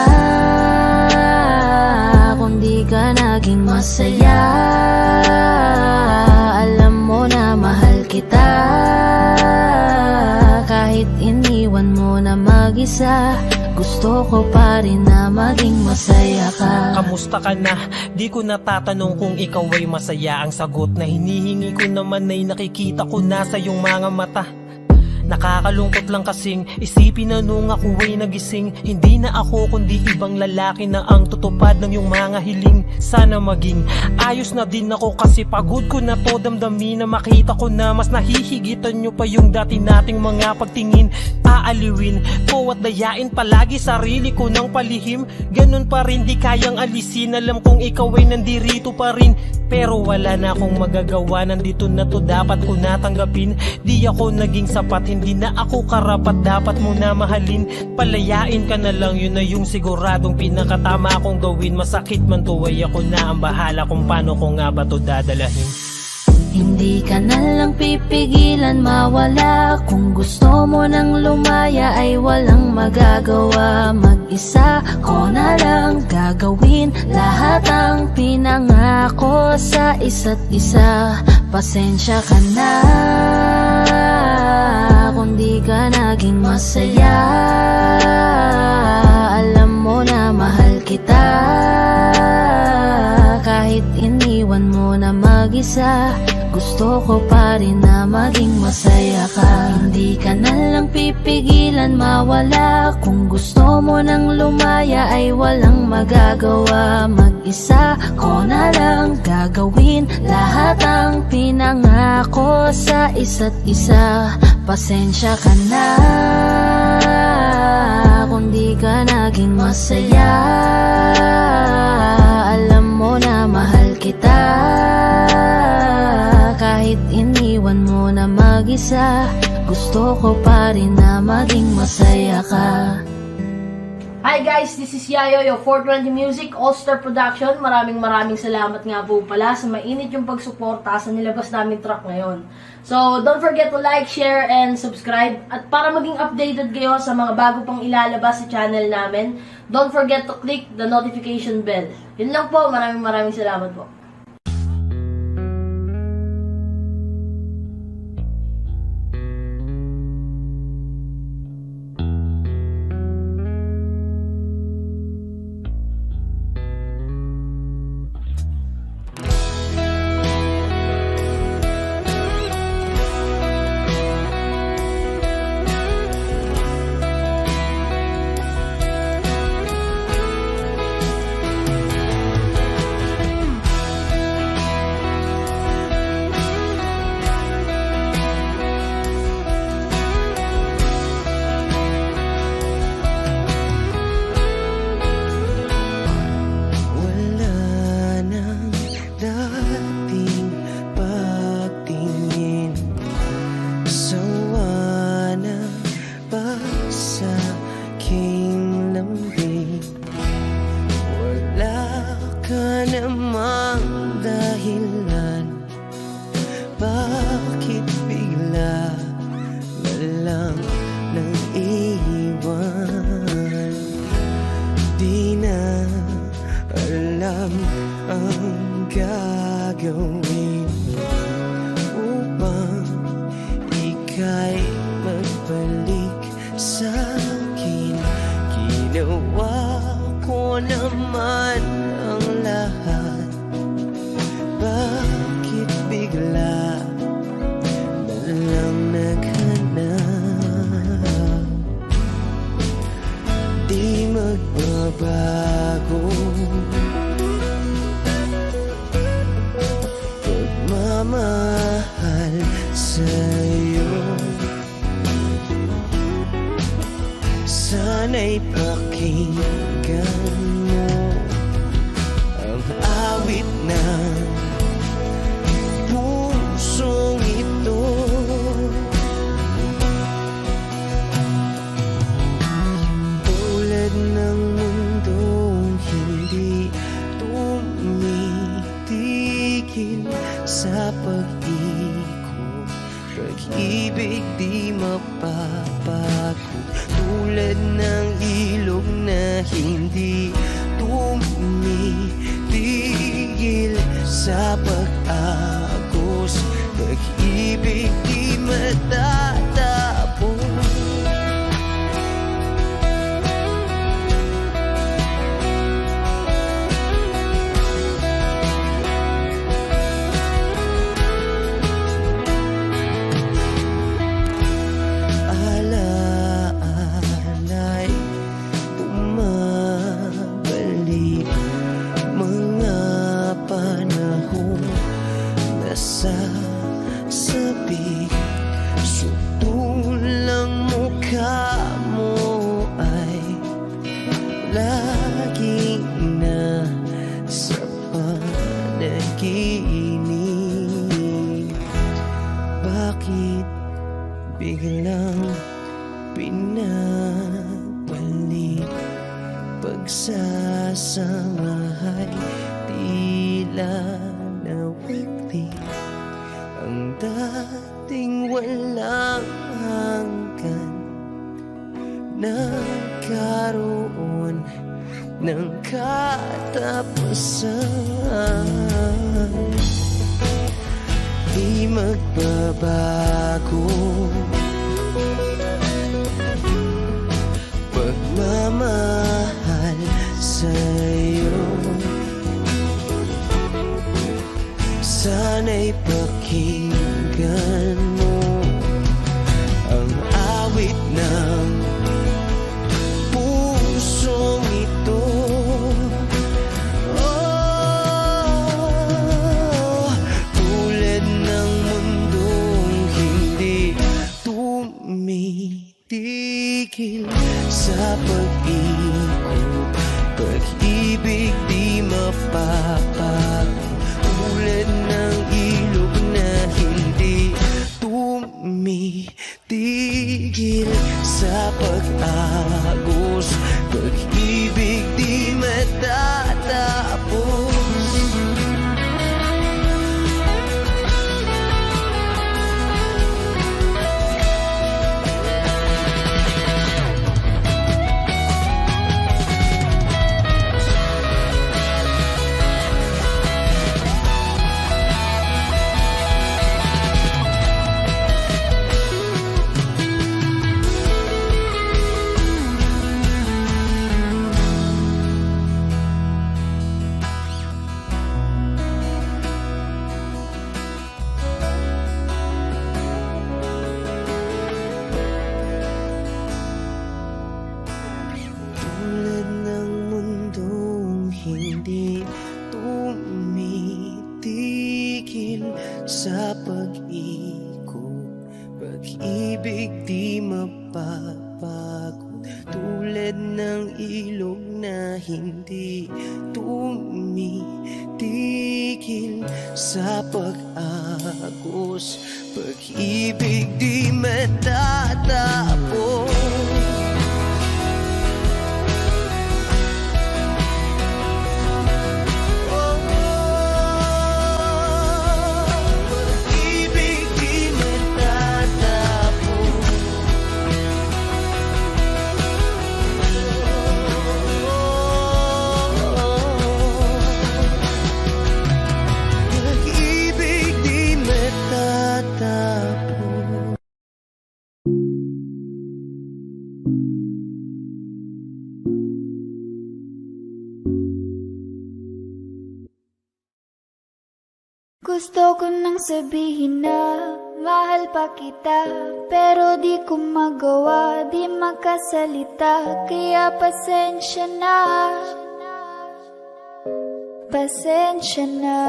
kung di ka naging masaya. Alam mo na mahal kita. Kahit iniwan mo na mag-isa, gusto ko pa rin na maging masaya ka. Kamusta ka na? Di ko natatanong kung ikaw ay masaya. Ang sagot na hinihingi ko naman ay nakikita ko na sa iyong mga mata. Nakakalungkot lang kasing isipin na nung ako ay nagising, hindi na ako kundi ibang lalaki na ang tutupad ng iyong mga hiling. Sana maging ayos na din ako kasi pagod ko na to damdamin na makita ko na mas nahihigitan nyo pa yung dati nating mga pagtingin. Aaliwin ko at dayain palagi sarili ko ng palihim. Ganun pa rin di kayang alisin. Alam kong ikaw ay nandirito pa rin, pero wala na akong magagawa. Nandito na to, dapat ko natanggapin. Di ako naging sapat, hindi na ako karapat. Dapat mo na mahalin. Palayain ka na lang, yun na yung siguradong pinakatama kong gawin. Masakit man to ay ako na ang bahala kung paano ko nga ba to dadalahin. Hindi ka na lang pipigilan mawala. Kung gusto mo nang lumaya ay walang magagawa. Mag-isa ko na lang gagawin lahat ang pinangako sa isa't isa. Pasensya ka na kung di ka naging masaya. Alam mo na mahal kita, kahit iniwan mo na mag-isa. Gusto ko pa rin na maging masaya ka. Hindi ka na lang pipigilan mawala. Kung gusto mo nang lumaya ay walang magagawa. Mag-isa ko na lang gagawin lahat ang pinangako sa isa't isa. Pasensya ka na kung di ka naging masaya. Alam mo na mahal kita, kahit iniwan mo na mag-isa. Gusto ko pa rin na maging masaya ka. Hi guys, this is Yayo, your 420 Music, All-Star Production. Maraming salamat nga po pala sa mainit yung pagsuporta sa nilabas namin track ngayon. So, don't forget to like, share, and subscribe. At para maging updated kayo sa mga bago pang ilalabas sa channel namin, don't forget to click the notification bell. Yun lang po, maraming salamat po. Bakit bigla na lang nang iwan? Di na alam ang gagawin upang ika'y magbalik sa'kin. Ginawa ko naman ang lahat. Bakit bigla na lang naghanap? Di magbabago pagmamahal sa'yo. Sana'y pakinggan mo ang awit ng pusong ito. Tulad ng mundong hindi tumitigil sa pag-ikot, pag-ibig di mapapagod. Tulad ng ilog na hindi tumitigil sa pag-agos, pag-ibig di matatapos. Alaala'y bumabalik, mga panahon nasasabi. Sutulang mukha mo ay laging nasa panaginip. Bakit biglang pinabalik? Pagsasama ay tila nawagli. ang dating walang hanggan, nagkaroon ng katapusan. Di magbabago pagmamahal sa'yo. Sana'y pakinggan mo ang awit ng pusong ito. Oh, tulad ng mundong hindi tumitigil sa pag-ikot, pag-ibig di mapapago. Tulad ng ilog na hindi tumitigil sa pag-agos, pag-ibig di matatapos. Tulad ng mundong hindi tumitigil sa pag-ikot, pag-ibig di mapapagod. Tulad ng ilog na hindi tumitigil sa pag-agos, pag-ibig di matatapos. Gusto ko nang sabihin na mahal pa kita, pero di ko magawa, di makasalita. Kaya pasensya na, pasensya na.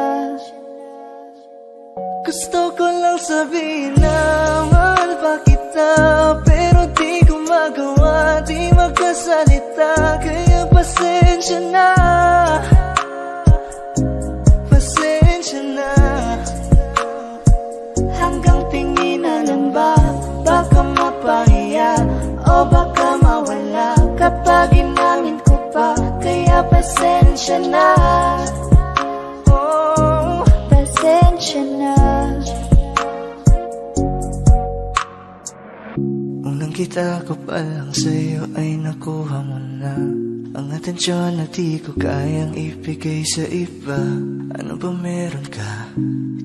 Gusto ko lang sabihin na mahal pa kita, pero di ko magawa, di magkasalita. Kaya pasensya na, pasensya na. Hanggang tingin na lang ba, baka mapahiya o baka mawala kapag inamin ko pa. Kaya pasensya na, oh, pasensya na. Unang kita ko pa lang sa'yo ay nakuha mo na ang atensyon na di ko kayang ibigay sa iba. Ano ba meron ka?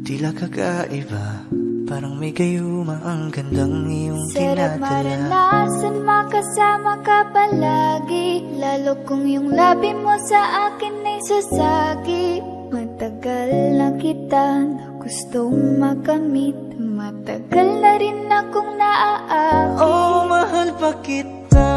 Tila kakaiba, parang may gayuma ang gandang iyong Sarap tinadala. maranasan makasama ka palagi, lalo kung yung labi mo sa akin ay sasagi. Matagal na kita na gustong makamit, matagal na rin akong naaakit. Oh, mahal pa kita,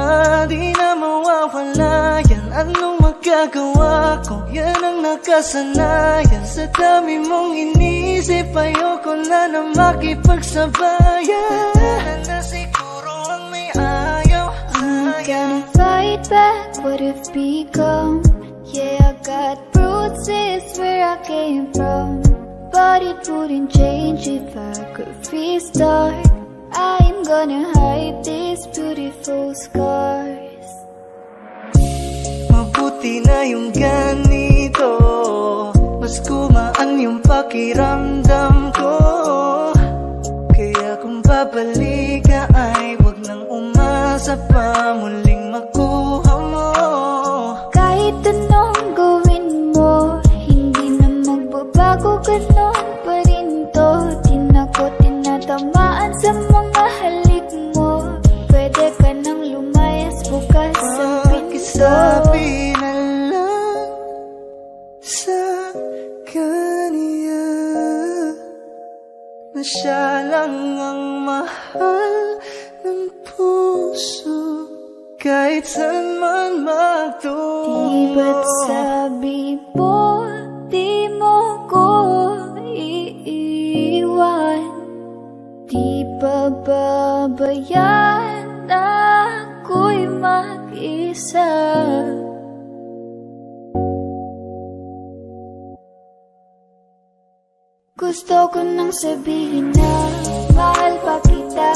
di na mawawala yan. Anong magagawa ko? Yan ang nakasanayan. Sa dami mong inisip, ayoko na na makipagsabayan. Na siguro ang may ayaw. I'm gonna fight back what if become. Yeah, I got bruises where I came from, but it wouldn't change if I could restart. I'm gonna hide these beautiful scars. Mabuti na yung ganito, mas gumaan yung pakiramdam ko. babalik ka ay wag nang umasa pa muling makuha mo. Kahit anong gawin mo, hindi na magbabago, ganon pa rin to. Di na ko tinatamaan sa mga halik mo. Pwede ka nang lumayas, bukas ang pinto. Sabi na lang sa kanya na siya lang ang mahal ng puso, kahit saan man magtungo. Di ba't sabi mo, di mo ko iiwan? Di ba babayaan na ako'y mag-isa? Gusto ko nang sabihin na mahal pa kita,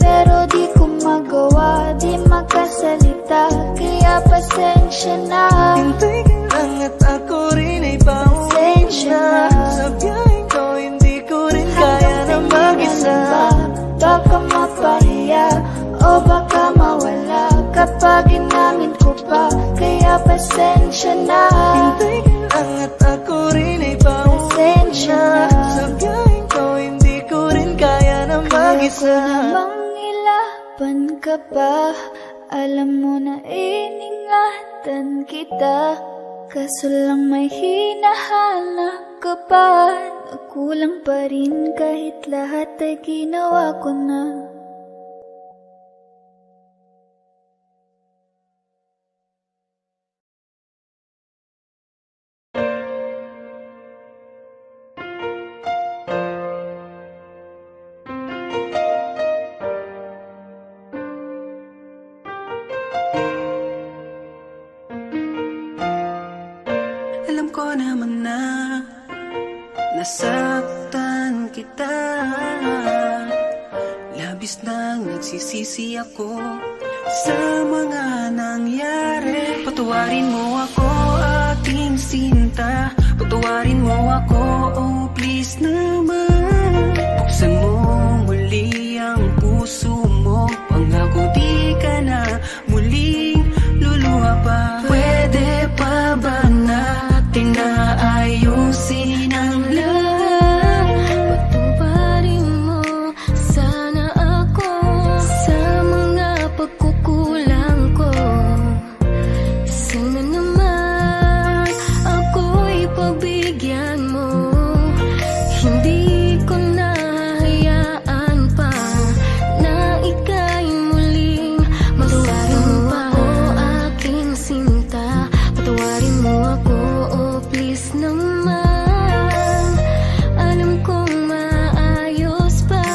pero di ko magawa, di makasalita, kaya pasensya na. Hintay ka lang at ako rin ay pauwi na. Sa biyaheng ko hindi ko rin kaya na mag-isa. Baka mapahiya o baka mawala kapag inamin ko pa, kaya pasensya na. Hintay ka lang at ako rin ay pauwi na. Sa biyaheng ko hindi ko rin kaya na mag-isa. Kaya ko namang ilaban ka pa, alam mo na iningatan kita, kaso lang may hinahanap ka pa. Nagkulang pa rin kahit lahat ay ginawa ko na. Alam ko naman na nasaktan kita. Labis nang nagsisisi ako sa mga nangyari. Patawarin mo ako, aking sinta. Patawarin mo ako, oh please naman. Buksan mo muli ang puso mo. Pangako di ka na muling luluha pa. Pwede pa ba natin na ayusin ang lahat? Patuparin mo sana ako sa mga pagkukulang ko. Sana naman ako'y pagbigyan mo. Hindi ko nahayaan pa na ika'y muling magsalumpa. Aking sinta, patawarin mo ako, oh please naman. Alam kong maayos pa,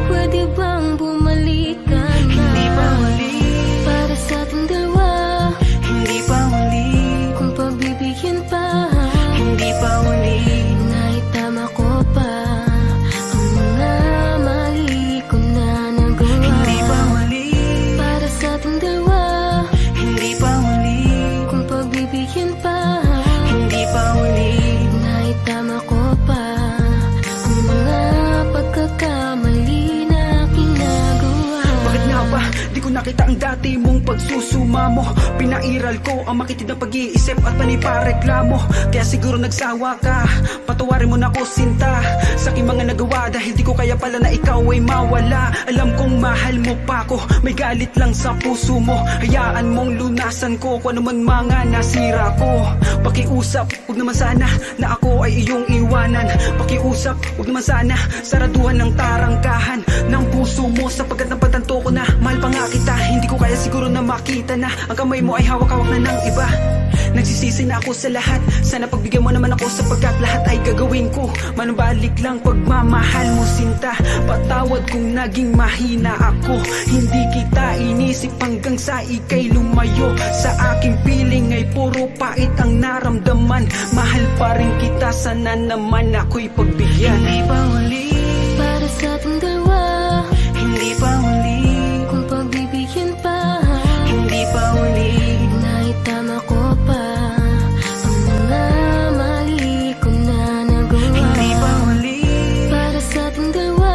pwede bang bumalik ka na? Hindi pa huli para sa ating dalawa. Hindi pa huli kung pagbibigyan pa. Hindi pa huli naitama ko pa ang mga mali ko na nagawa. Hindi pa huli para sa ating dalawa. Hindi pa huli kung pagbibigyan pa. Hindi pa huli naitama ko pa ang mga pagkakamali na ginagawa. Bakit nga ba di ko nakita ang dati mong pagsusuma mo? Pinairal ko ang makitid na pag-iisip at panipareklamo. Kaya siguro nagsawa ka, patawarin mo na ako sinta sa aking mga nagawa. Dahil di ko kaya pala na ikaw ay mawala. Alam kong mahal mo pa ako, may galit lang sa puso mo. Hayaan mong lunasan ko kung ano man mga nasira ko. Pakiusap, huwag naman sana na ako ay iyong iwanan. Pakiusap, huwag naman sana saraduhan ng tarangkahan ng puso mo. Sapagkat napatanto ko na mahal pa nga kita. Hindi ko kaya siguro na makita na ang kamay mo ay hawak-hawak na ng iba. Nagsisisi na ako sa lahat, sana pagbigyan mo naman ako sapagkat lahat ay gagawin ko. Manubalik lang pagmamahal mo sinta. Patawad kung naging mahina ako. Hindi kita inisip hanggang sa ika'y lumayo. Sa aking piling ay puro pait ang naramdaman. Mahal pa rin kita, sana naman ako'y pagbigyan. Hindi pa huli para sa ating dalawa. Hindi pa huli kung pagbibigyan pa. Hindi pa huli naitama ko pa ang mga mali ko na nagawa. Hindi pa huli para sa ating dalawa.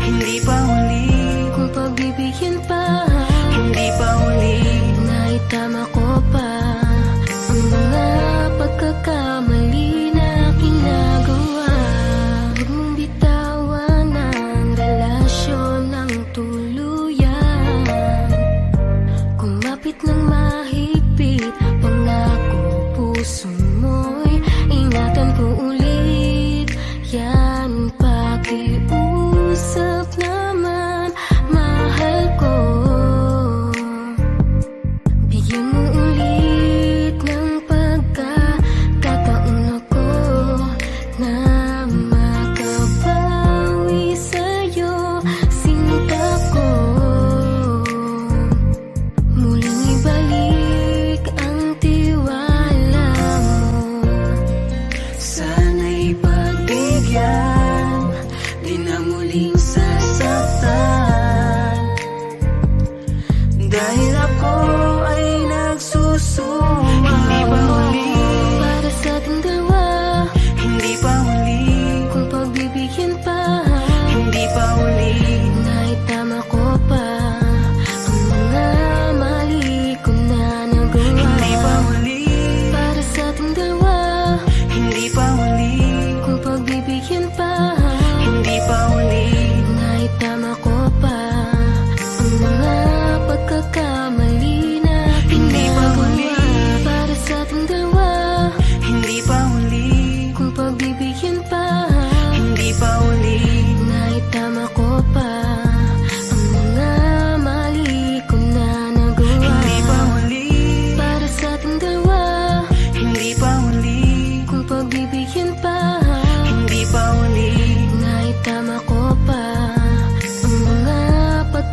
Hindi pa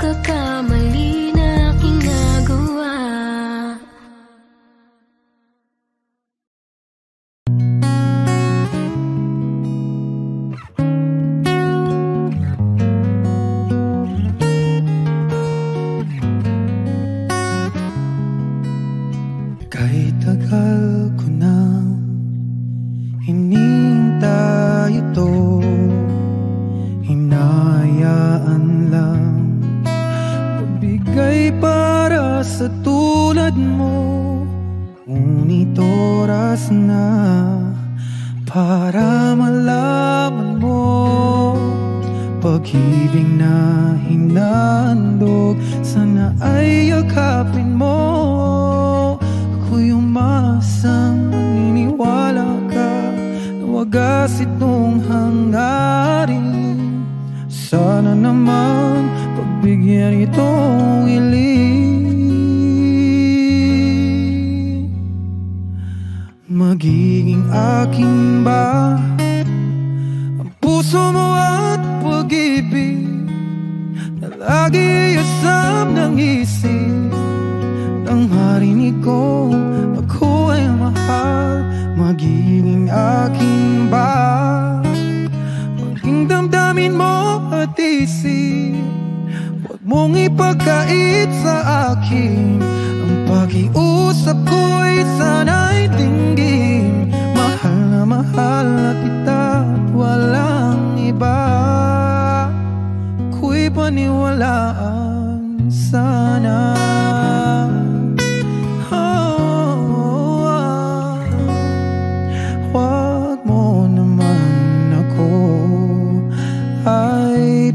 pagkakamali na aking nagawa. Kahit tagal ko na hinihintay ito, hinayaan lang magbigay para sa tulad mo. Ngunit oras na para malaman mo, pag-ibig na hinandog, sana ay yakapin mo. Ako'y umasang naniniwala ka na wagas itong hangarin. Sana naman pagbigyan itong hiling. Magiging akin ba ang puso mo at pag-ibig na lagi asam ng isip? Nang marinig ko ako ay mahal, magiging akin ba? Maging damdamin mo at isip, huwag mong ipagkait sa akin. Ang pakiusap ko'y sana'y tinggin. Mahal na kita at walang iba. Ako'y paniwalaan sana.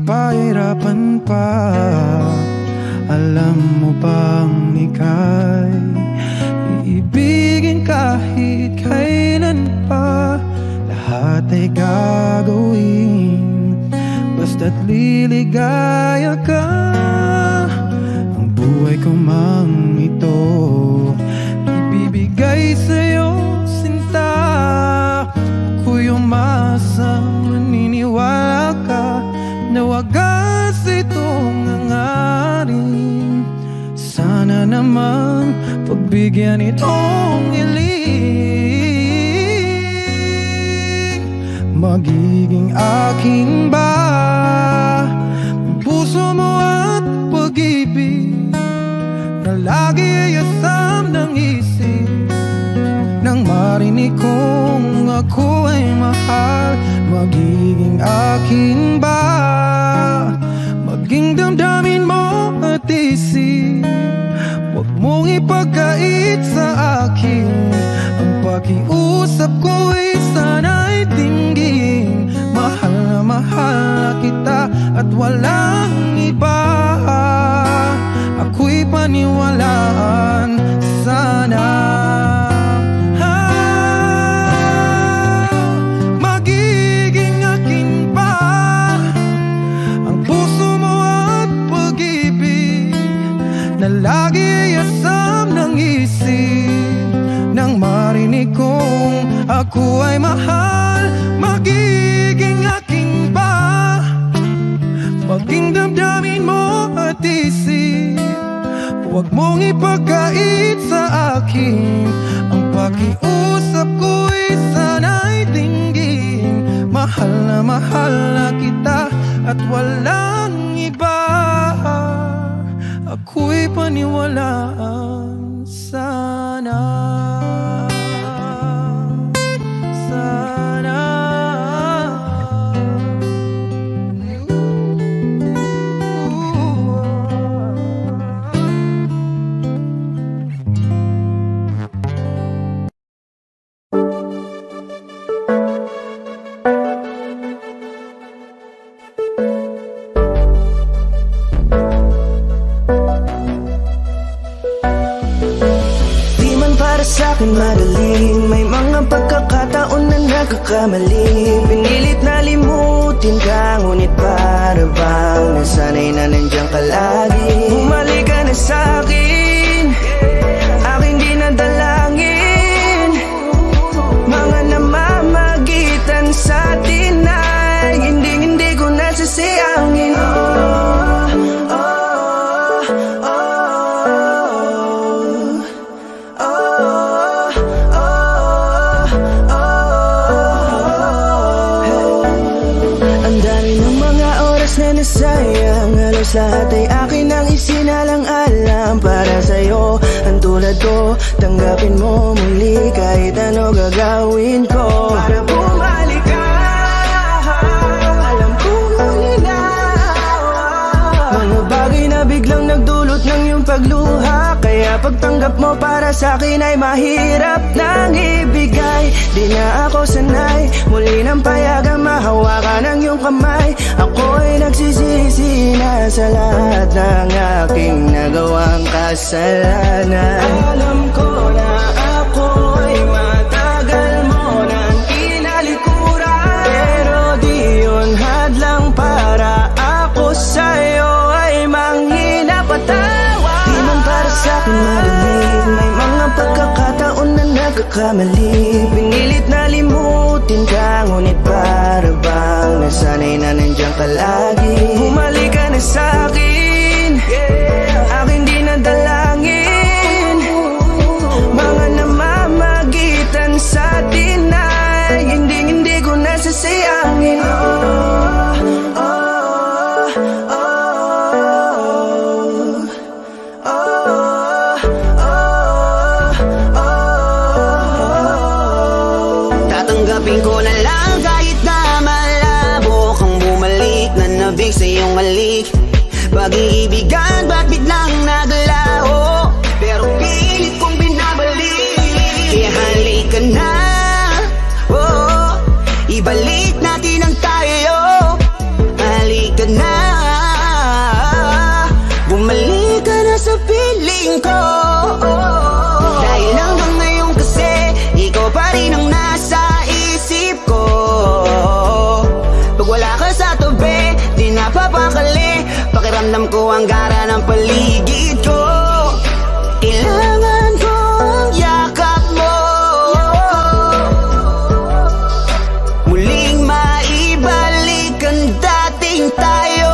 Pahirapan pa, alam mo bang ika'y iibigin kahit kailan pa? Lahat ay gagawin basta't liligaya ka. Ang buhay ko mang ito ibibigay sa'yo, sinta. Ako'y umasang naniniwala ka na wagas itong hangarin. Sana naman pagbigyan itong hiling. Magiging akin ba ang puso mo at pag-ibig na lagi ay asam ng isip? Nang marinig kong ako ay mahal, magiging akin ba? Maging damdamin mo at isip, huwag mong ipagkait sa akin. Ang pakiusap ko'y sana'y tinggin. Mahal na kita at walang iba. Ako'y paniwalaan sana. Lagi asam ng isip, nang marinig kong ako ay mahal, magiging aking ba? Maging damdamin mo at isip, huwag mong ipagkait sa akin. Ang pakiusap ko'y sana'y tinggin. Mahal na kita at walang iba. Ako'y paniwalaan sana. Sana. Sa'kin madaling may mga pagkakataon na nagkakamali. Pinilit na limutin ka, ngunit para bang nasanay na nandiyan ka lagi. Bumalik ka na sa'kin, aking dinadalangin. Mga namamagitan sa atin ay hindi ko nasasayangin. Halos lahat ay akin ang isinalang-alam para sa'yo. Ang tulad ko, tanggapin mo muli kahit ano gagawin ko para bumalik ka. Alam ko nila mga bagay na biglang nagdulot ng iyong pagluha, kaya pagtanggap mo para sa'kin ay mahirap nang ibigay. Di na ako sanay muli ng payagang mahawakan ang iyong kamay. Ako'y nagsisisi na sa lahat ng aking nagawang kasalanan. Alam ko na ako'y matagal mo nang kinalikuran, pero di yun hadlang para ako sa'yo ay manghina patawa. Di man para sa'kin madali, may mga pagkakataon na nagkakamali. Pinilit na limutin ka, ngunit para bang nasanay na nandiyan ka lagi. Bumalik ka na sa'kin, aking di nadalangin. Mga namamagitan sa atin ay hindi ko nasasayangin. Tatanggapin ko na lang kahit na malabo kang bumalik na nabig sa iyong malik. Pag-iibigan ba't biglang naglaho, pero pilit kong binabalik. Kaya halika na, oh, ibalik natin ang tayo. Halika na, bumalik ka na sa piling ko. Dahil hanggang ngayon kasi ikaw pa rin ang nasa isip ko. Pag wala ka sa tabi, di napapakali. Pakiramdam ko ang gara ng paligid ko. Kailangan ko ang yakap mo, muling maibalik ang dating tayo.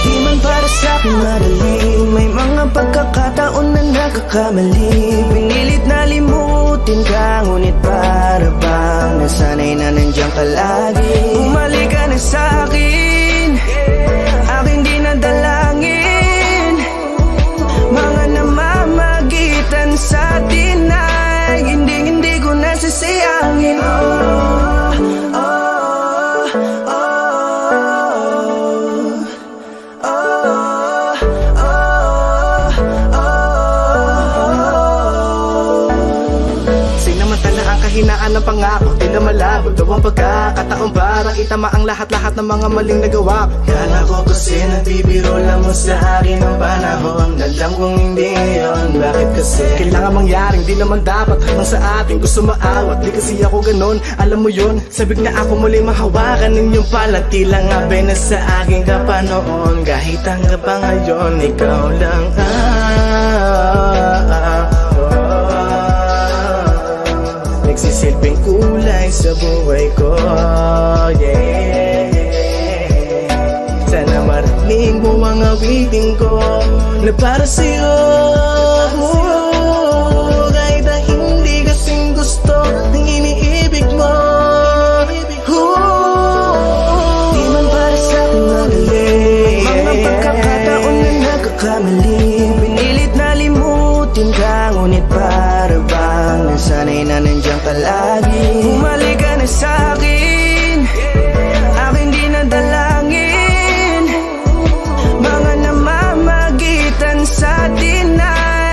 Di man para sa'kin madali, may mga pagkakataon na nagkakamali. Pinilit na limutin ka, ngunit para bang nasanay na nandiyan ka lagi. Bumalik ka na sa'kin, aking di nadalangin. Mga namamagitan sa atin ay hindi ko nasasayangin. Sinamantala ang kahinaan ng pangako, di na malabo daw ang pagkakataon para itama ang lahat-lahat ng mga maling nagawa. Kala ko kasi nagbibiro lang mo sa akin ang panahon. Alam kong hindi yun, bakit kasi kailangan mangyaring di naman dapat ang sa atin gusto maawat. Di kasi ako ganon, alam mo yun. Sabik na ako muli mahawakan ng iyong palad, tila nga ba na sa akin ka pa noon. Kahit hanggang pa ngayon, ikaw lang nagsisilbing kulay sa buhay ko, yeah. Sana marinig mo ang awitin ko na para sa'yo, kahit na hindi kasing gusto ng iniibig mo. Di man para sa'kin madali, mga pagkakataon na nagkakamali. Pinilit na limutin ka, ngunit para bang nasanay na nandiyan ka lagi. Bumalik ka na sa'kin, aking di nadalangin. Mga namamagitan sa atin ay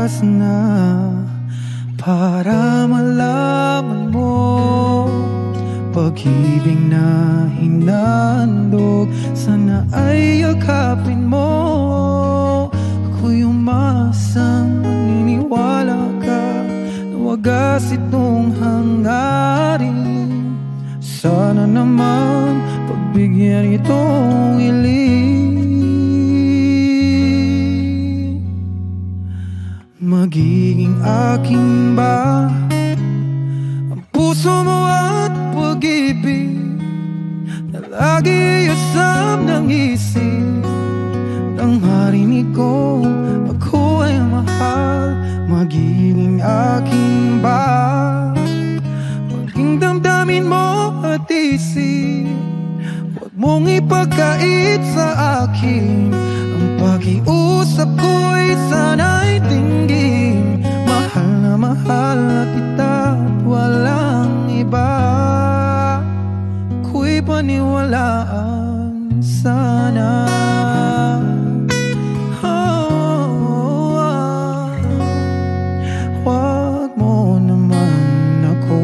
oras na para malaman mo pag-ibig na hinandog, sana ay yakapin mo. Ako'y umasang maniniwala ka na wagas itong hangarin. Sana naman pagbigyan itong hiling. Magiging aking ba ang puso mo at pag-ibig na lagi asam ng isip? Nang marinig ko ako ay mahal, magiging aking ba? Maging damdamin mo at isip, huwag mong ipagkait sa akin. Ang pag-iusap ko'y sana'y tinggin. Mahal na kita at walang iba. Ako'y paniwalaan sana. Huwag mo naman ako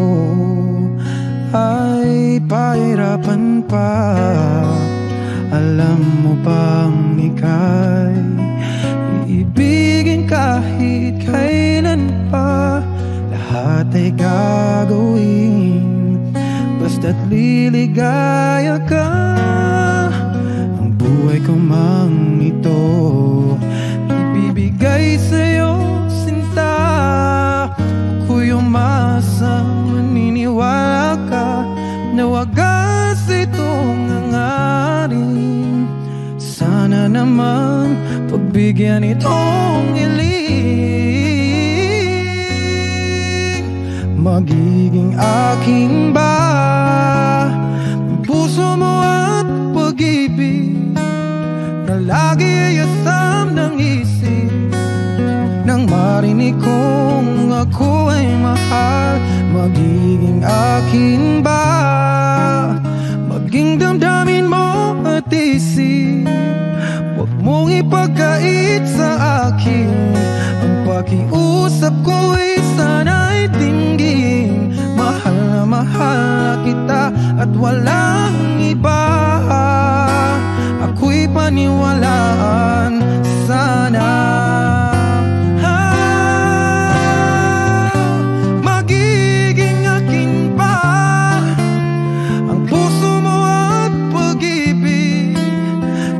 ay pahirapan pa. Alam mo bang ika'y iibigin kahit kailan pa? Lahat ay gagawin basta't liligaya ka. Ang buhay ko mang ito ibibigay sa'yo, sinta. Ako'y umasang maniniwala ka na wagas itong hangarin. Sana naman pagbigyan itong hiling. Magiging aking ba ang puso mo at pag-ibig na lagi ay asam ng isip? Nang marinig kong ako ay mahal, magiging akin ba? Maging damdamin mo at isip, huwag mong ipagkait sa akin. Ang pakiusap ko'y sana'y tinggin. Mahal na kita at walang iba. Ako'y paniwalaan sana. Magiging aking ba ang puso mo at pag-ibig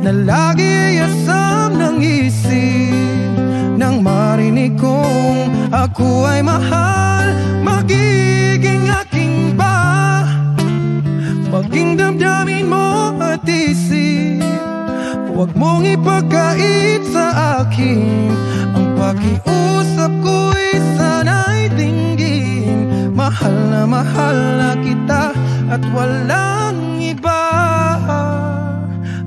na lagi asam ng isip? Nang marinig kong ako ay mahal, magiging aking ba? Maging damdamin mo at isip, huwag mong ipagkait sa akin. Ang pakiusap ko'y sana'y tinggin. Mahal na kita at walang iba.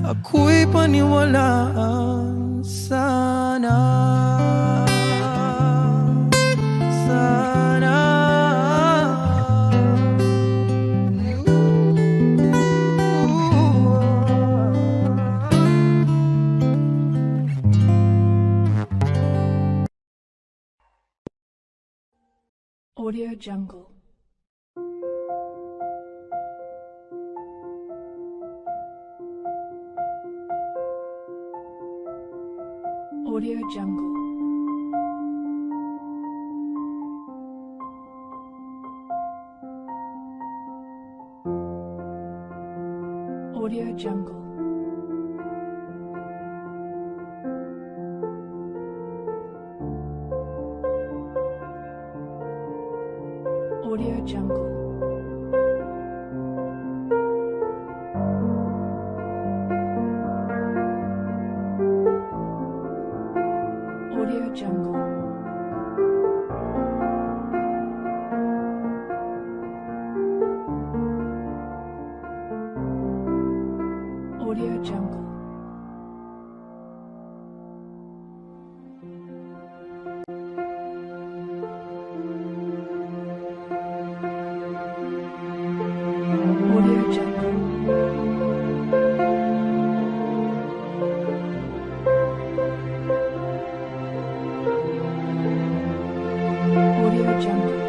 Ako'y paniwalaan sana. Audio Jungle. Audio Jungle. Audio Jungle. Audio Jungle. Audio Jungle. Audio Jungle. Jungle.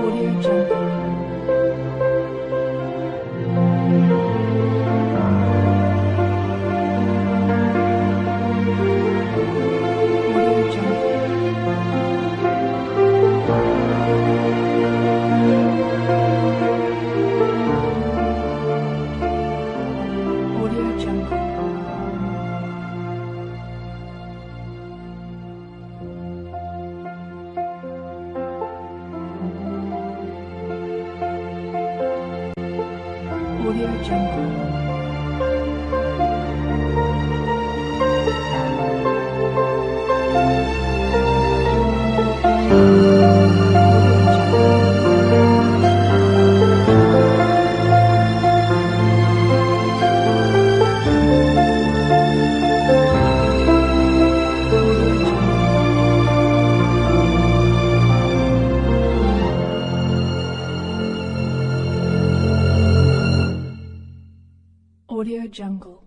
Audio Jungle. Audio Jungle. Audio Jungle. Audio Jungle. Audio Jungle.